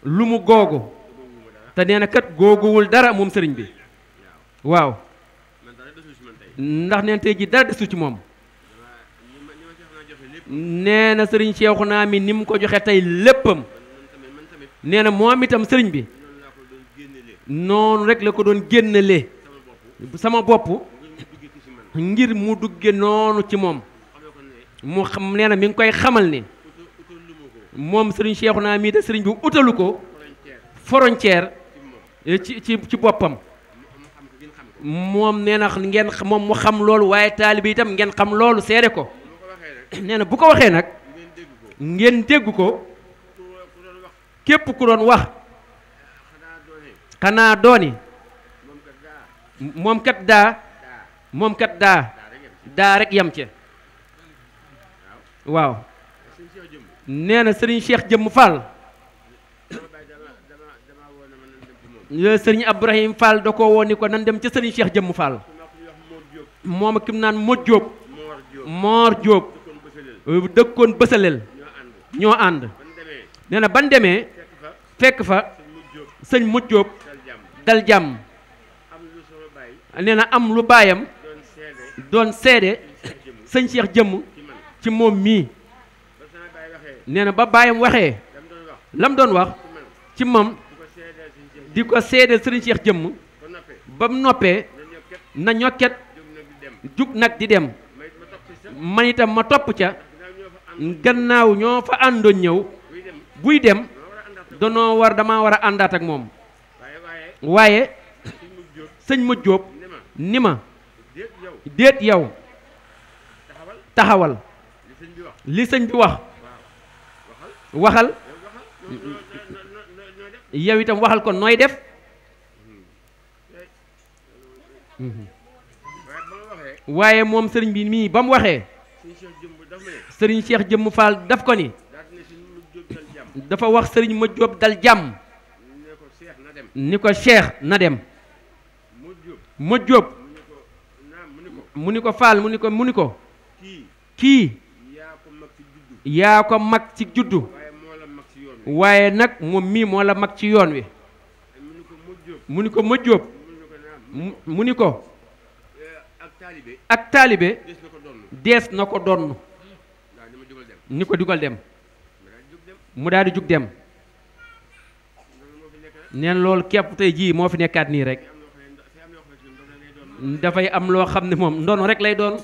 lu mu googu te nee na kat googuwul dara moom sëriñ bi waaw ndax neen tey ji dara desu ci moom nee na sëriñ Seexuna mi ni mu ko joxe tey léppam nee na moom itam sëriñ bi noonu rek la ko doon génnalee sama bopp ngir mu dugge noonu ci moom mu xam nee na mi ngi koy xamal ni moom sëriñ Seexuna mii de sëriñ bi utalu ko frontière ci boppam moom nee na ngeen moom mu xam loolu waaye taalibe itam ngeen xam loolu seede ko nee na bu ko waxee nag ngeen dégg ko képp ku doon wax xanaa dooni moom kat daa rek yam ca waaw nee na sëriñ Cheikh Jëmm Fall sëriñ Abdourahim Fall da ko woon ni ko nan dem ca sëriñ Cheikh Jëmm Fall moom ak kim naan Moor Jóob dëkkoon bësaleel ñoo ànd nee na ban demee fekk fa sëñ Mut Jóob dal jàmm nee na am lu baayam doon seede sëñ Cheikh Jëmm ci moom mii nee na ba baayam waxee lam doon wax ci moom di ko seedeel sëriñ Cheikh Jëmm ba mu noppee na ñokket jug nag di dem man itam ma topp ca gannaaw ñoo fa àndoon ñëw buy dem dama war a àndaat ak moom waaye sëñ ma jóob ni ma déet yow taxawal li sëñ bi wax waxal yow itam waxal ko nooy def waaye moom sëriñ bi mii ba mu waxee sëriñ Cheikh Jëmm Fall daf ko ni dafa wax sëriñ ma jóob dal jàmm ni ko Cheikh na dem ma jóob mu ni ko Fall mu ni ko kii yaa ko mag ci juddu waaye nag moom mii moo la mag ci yoon wi mu ni ko ma jóob mu ni ko ak taalibe dees na ko donn ni ko dugal dem mu daal di jug dem neen loolu képp tey jii moo fi nekkaat nii rek dafay am loo xam ne moom ndono rek lay doon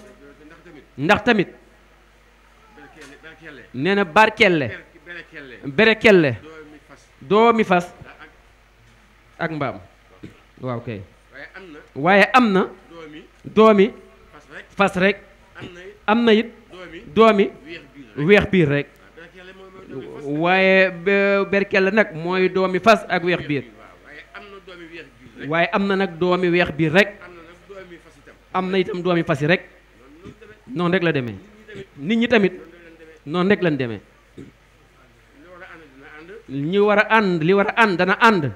ndax tamit nee na barkelle berekelle doomi fas ak mbaam waaw kay waaye am na doomi fas rek am na it doomi weex biir rek waaye berkelle nag mooy doomi fas ak weex biir waaye am na nag doomi weex biir rek am na itam doomi fas yi rek noonu rek la demee nit ñi tamit noonu rek lañ demee ñi war a ànd li war a ànd dana ànd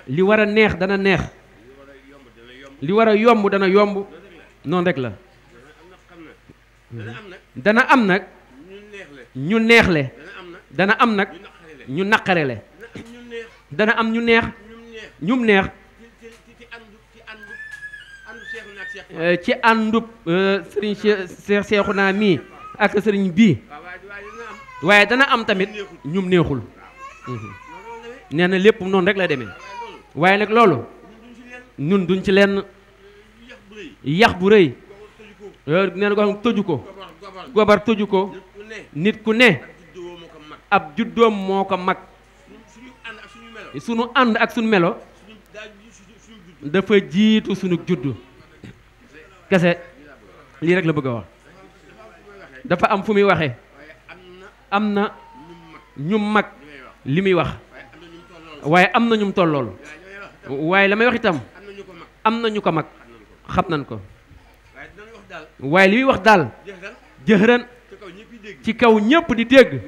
li war a neex dana neex li war a yomb dana yomb noonu rek la dana am nag ñu neexle dana am nag ñu naqarele dana am ñu neex ñum neex ci àndub sëriñ Seexuna mii ak sëriñ bii waaye dana am tamit ñum neexul nee na lépp noonu rek la demee waaye nag loolu ñun duñ ci lenn yax bu rëy nee na ko xam tëju ko gobar tëju ko nit ku ne ab juddoom moo ko mag sunu ànd ak sunu melo dafa jiitu sunu juddu kese lii rek la bëgg a wax dafa am fu muy waxee am na ñu mag li muy wax waaye am na ñu tollool waaye la may wax itam am na ñu ko mag xam nañ ko waaye li muy wax daal jëxëran ci kaw ñépp di dégg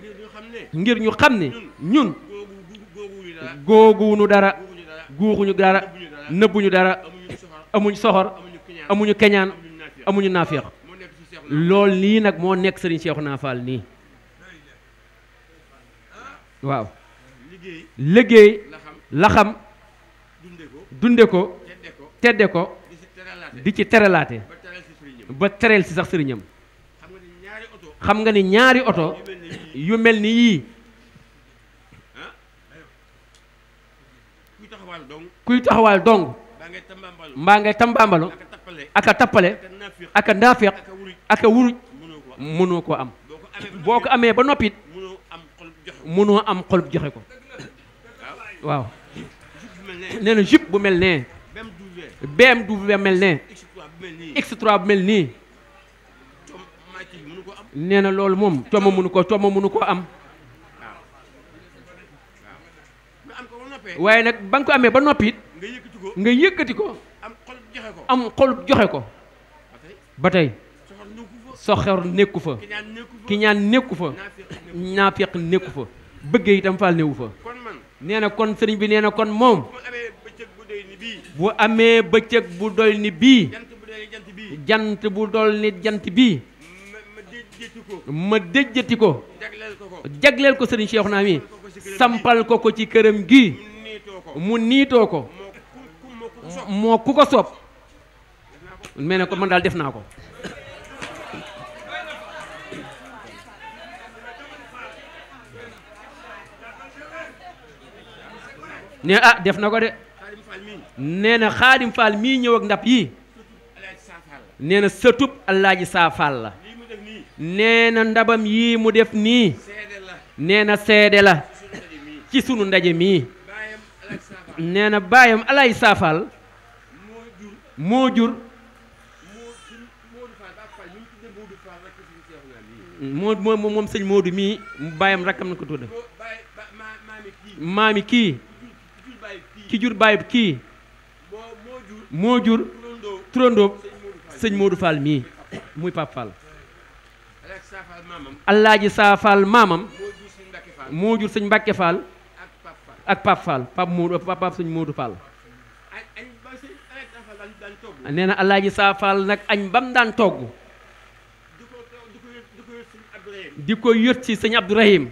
ngir ñu xam ne ñun góoguwuñu dara guuxuñu dara nëbbuñu dara amuñu soxor amuñu keñaan amuñu naafeeq lool lii nag moo nekk Serigne Cheikhouna Fall nii waaw liggéey la xam dunde ko tedde ko di ci teralaate ba tereel si sax sëriñam xam nga ni ñaari oto yu mel ni yii kuy taxawaal dong mbaa ngay tambaambalo aka tappale aka ndaafeq aka wuruj mënoo koo am boo ko amee ba noppit mënoo am xol joxe ko waaw nee na jupe bu mel nee BMW mel nee X3 bu mel nii nee na loolu moom cooma mënu koo am waaye nag ba nga ko amee ba noppit nga yëkkati ko am xol joxe ko ba tey soxor nekku fa kiñaan nekku fa naafeq nekku fa bëggee itam faal newu fa nee na kon sëriñ bi nee na kon moom bu amee bëccëg bu doy ni bii jant bu doy ni jant bii ma déjjati ko jagleel ko sëriñ Cheikhouna mi sampal ko ko ci këram gi mu niitoo ko moo ku ko soob mais ne ko man daal def naa ko ne ah def na ko de nee na Xaadim Fall mii ñëw ak ndab yi nee na sëtub Alaaji Saa Fall la nee na ndabam yii mu def nii nee na seede la ci sunu ndaje mii nee na baayam Alaaji Saa Fall moo jur moom sëñ Modou mii bàyyam rakkam na ko tudda maami kii ki jur bàyyi kii moo jur turandoo sëñ Modou Fall mii muy Pape Fall Alaaji Saa Fall maamam moo jur sëñ Mbàkke Fall ak Pape Fall Pape sëñ Modou Fall nee na Alaaji Saa Fall nag añ bam daan togg di ko yët ci sëñ Abdourahim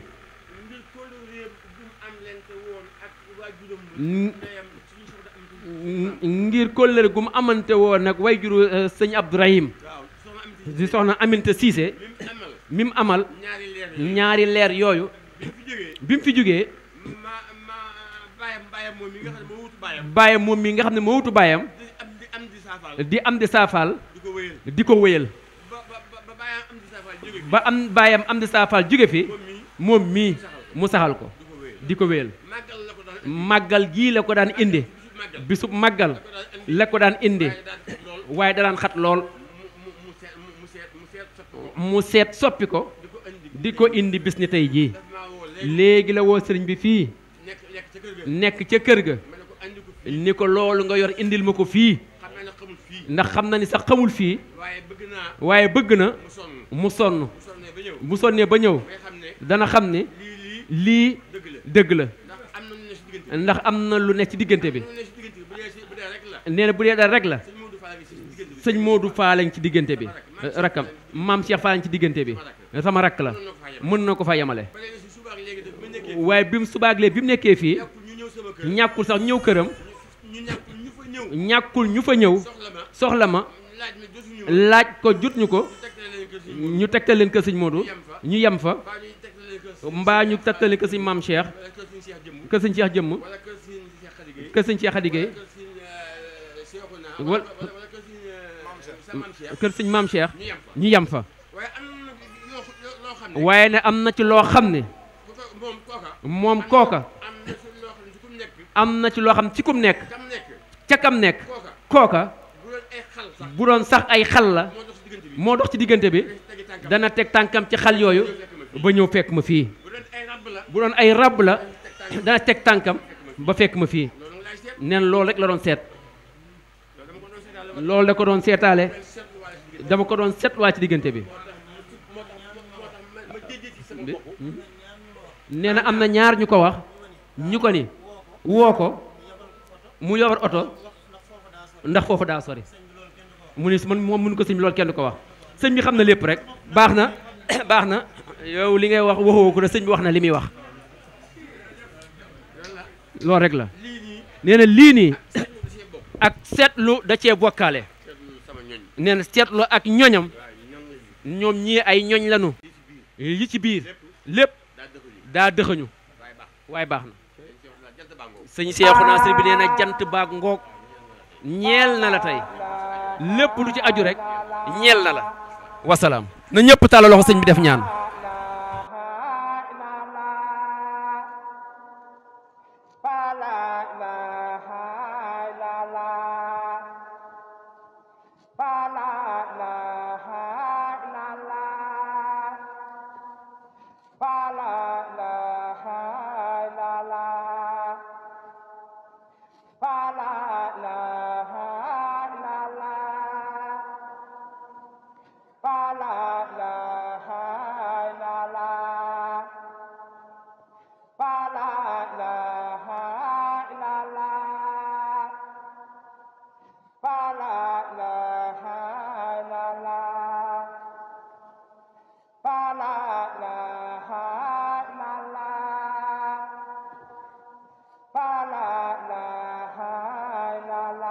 ngir kóllëre gu mu amante woon nag way juru sëñ Abdourahim di soxna Aminta Cissé mi mu amal ñaari leer yooyu bi mu fi jógee baayam moom mi nga xam ne moo wutu baayam di am di saafaal di ko wéyal ba am baayam am di saafaal jóge fi moom mii mu saxal ko di ko wéyal màggal gii la ko daan indi bisub màggal la ko daan indi waaye da daan xat lool mu seet soppi ko di ko indi bis ni tey jii léegi la woo sëriñ bi fii nekk ca kër ga ni ko loolu nga yor indil ma ko fii ndax xam na ni sax xamul fii waaye bëgg na mu sonn bu sonnee ba ñëw dana xam ne lii dëgg la ndax am na lu nekk ci diggante bi nee na bu dee dara rek la sëñ Modou Fall ci diggante bi rakkam maam Cheikh Fall ci diggante bi sama rakk la mën na ko fa yemale waaye bi mu subaaglee bi mu nekkee fii ñàkkul sax ñëw këram ñàkkul ñu fa ñëw soxla ma laaj ko jut ñu ko ñu tegtal leen kër sëñ Modou ñu yem fa mbaa ñu tegtal leen kër sëñ maam Cheikh kër sëñ Cheikh jëmm kër sëñ Cheikh Adigéey wala kër sëñ maam Cheikh ñu yem fa waaye ne am na ci loo xam ne moom kooka am na ci loo xam ci kum nekk ca kam nekk kooka bu doon sax ay xal la moo dox ci diggante bi dana teg tànkam ci xal yooyu ba ñëw fekk ma fii bu doon ay rab la dana teg tànkam ba fekk ma fii neen loolu rek la doon seet loolu da ko doon seetaale dama ko doon seetluwaat ci diggante bi nee na am na ñaar ñu ko wax ñu ko ni woo ko mu yor oto ndax foofu daa sori mu ni man moom mënu ko sëñ bi loolu kenn du ko wax sëñ bi xam na lépp rek baax na baax na yow li ngay wax waxoo ko ne sëñ bi wax na li muy wax loolu rek la nee na lii nii ak seetlu da cee bokkaale nee na seetlu ak ñoñam ñoom ñii ay ñoñ lanu yi ci biir lépp daa dëxañu waaye baax na sëñ Seexuna sëñ bi nee na jant baag ngoog ñeel na la tey lépp lu ci aju rek ñeel na la wasalaam na ñëpp tàllal loxo sëñ bi def ñaan la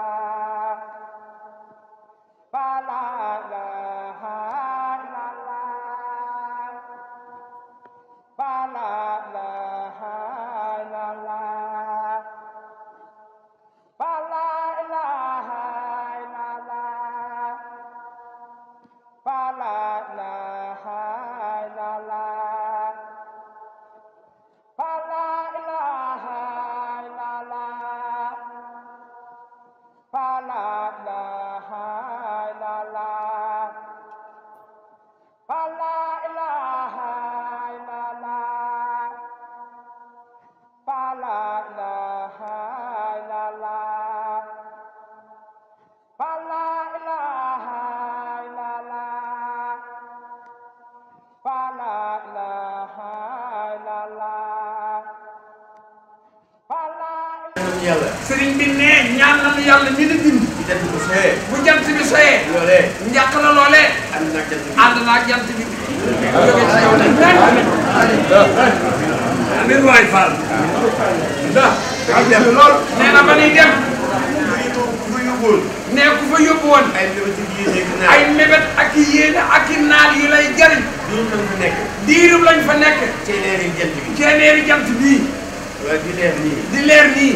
yàlla. sëriñ bi ne ñaan nañu yàlla mi di bind. bu jant bi soyee. bu jant bi soyee. loolee. njàq la loolee. ànd naag jant bi. ànd naag jant bi. jóge ci yow nag amiin waay Fall. ndax. dañuy dem lool. nee na ba ñuy dem. ku yóbbuwoon. nee ku fa yóbbu woon. ay mébét ak yéene ak i naal yu lay jariñ. diirub lañ fa nekk. diirub lañ fa nekk. ceeneeri jant bi. ceeneeri jant bii. waaye di leer nii. di leer nii.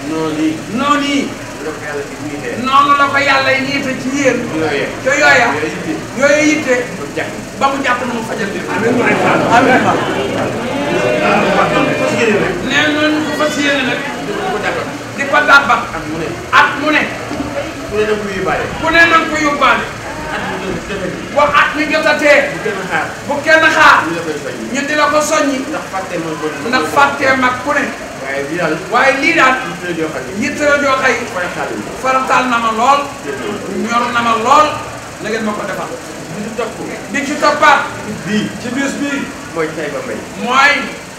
noonu nii. noonu yi. noonu la ko yàlla di niitee. noonu la ko yàlla niite ci yéen. yooyee. te yooya. yooyu yitte. ba jàpp. ba mu jàpp na mu fajal leen. amiin waay Fall. amiin Fall. fas yéene nag. nee noonu ko fas yéene nag. ko dàggal. di ko dàbba. at mu ne. at mu ne. ku ne da nga ko yóbbaale. ku ne na nga ko yóbbaale. at mu gën a defati. wa at mi jotatee. bu gën a xaar. bu kenn xaar. ñu la koy soññi. ñu di la ko soññi. ndax fàtte ma ko. ndax fàttee mag ku ne. waaye lii daal. waaye lii daal. yitte la joo xam ne. yitte la joo xëy. farataal la. farataal na ma lool. ñor na ma lool. na ngeen ma ko defal. bi ci topp. bi ci toppaat. bii. ci bis bii. mooy Taïba Mbaye. mooy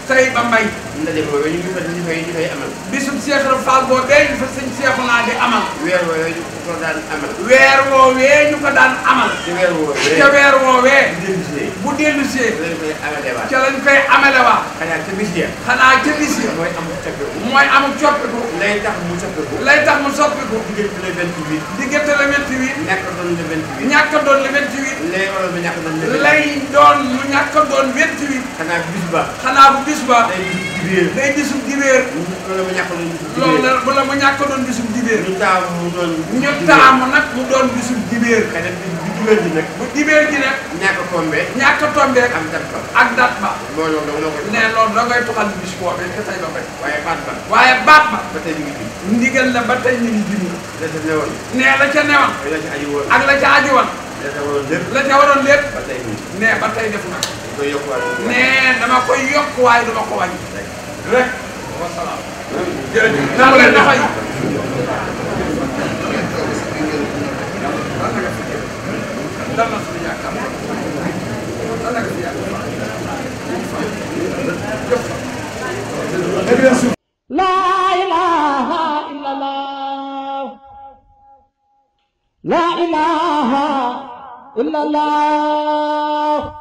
Taïba Mbaye. ndaje boobu ñu ngi fay amal. bisum Cheikh Fall boobee ñu fa sëñ Cheikh naa di amal. weer woowee ñu ko daan amal. weer woowee ñu ko daan amal. ci weer woowee. ca weer woowee. bu dellusee. bu dellusee. lañ koy amalewaat. ca lañ koy amalewaat. xanaa ca bis ya. xanaa ca bis ya. mooy am coppiku. mooy am coppiku. lay tax mu soppiku. lay tax mu soppiku. diggante le 28. diggante le 28. ñàkk doon le 28. ñàkk doon le 28. lay waral ba ñàkk doon le 28. lay doon mu ñàkk doon 28. xanaa bis ba. xanaa bu bis ba. day bisum dibéer. day bisum dibéer. loolu mu ñàkk doon bisum dibéer. loolu la bu la mu ñàkk doon bisum dibéer. ñu taamu mu doon. ñu taamu nag mu doon bisum dibéer. xëy na bu dibéer ji nag. bu dibéer ji nag. ñàkk tombe. ñàkk tombe ak dat ba. ak dat ba. moo loolu da nga koy. ne loolu da ngay tuxal bis boobee te Taïba Mbaye. waaye baat ba. waaye baat ba. ba tey mi ngi fi. ndigal la ba tey ñu ngi junni. la ca newoon. ne la ca newoon. la ca aju woon. ak la ca aju woon. la ca waroon lépp. la ca waroon lépp. ba tey nii. ne ba tey def na. dañ koy yokkuwaat. ne dama koy yokk waaye dama ko wàññi. rek. wasalaam. jërëjëf. naa leen loxo yi. dal na suñu yaakaar. dal na suñu yaakaar. La ilaha illallah. La ilaha illallah.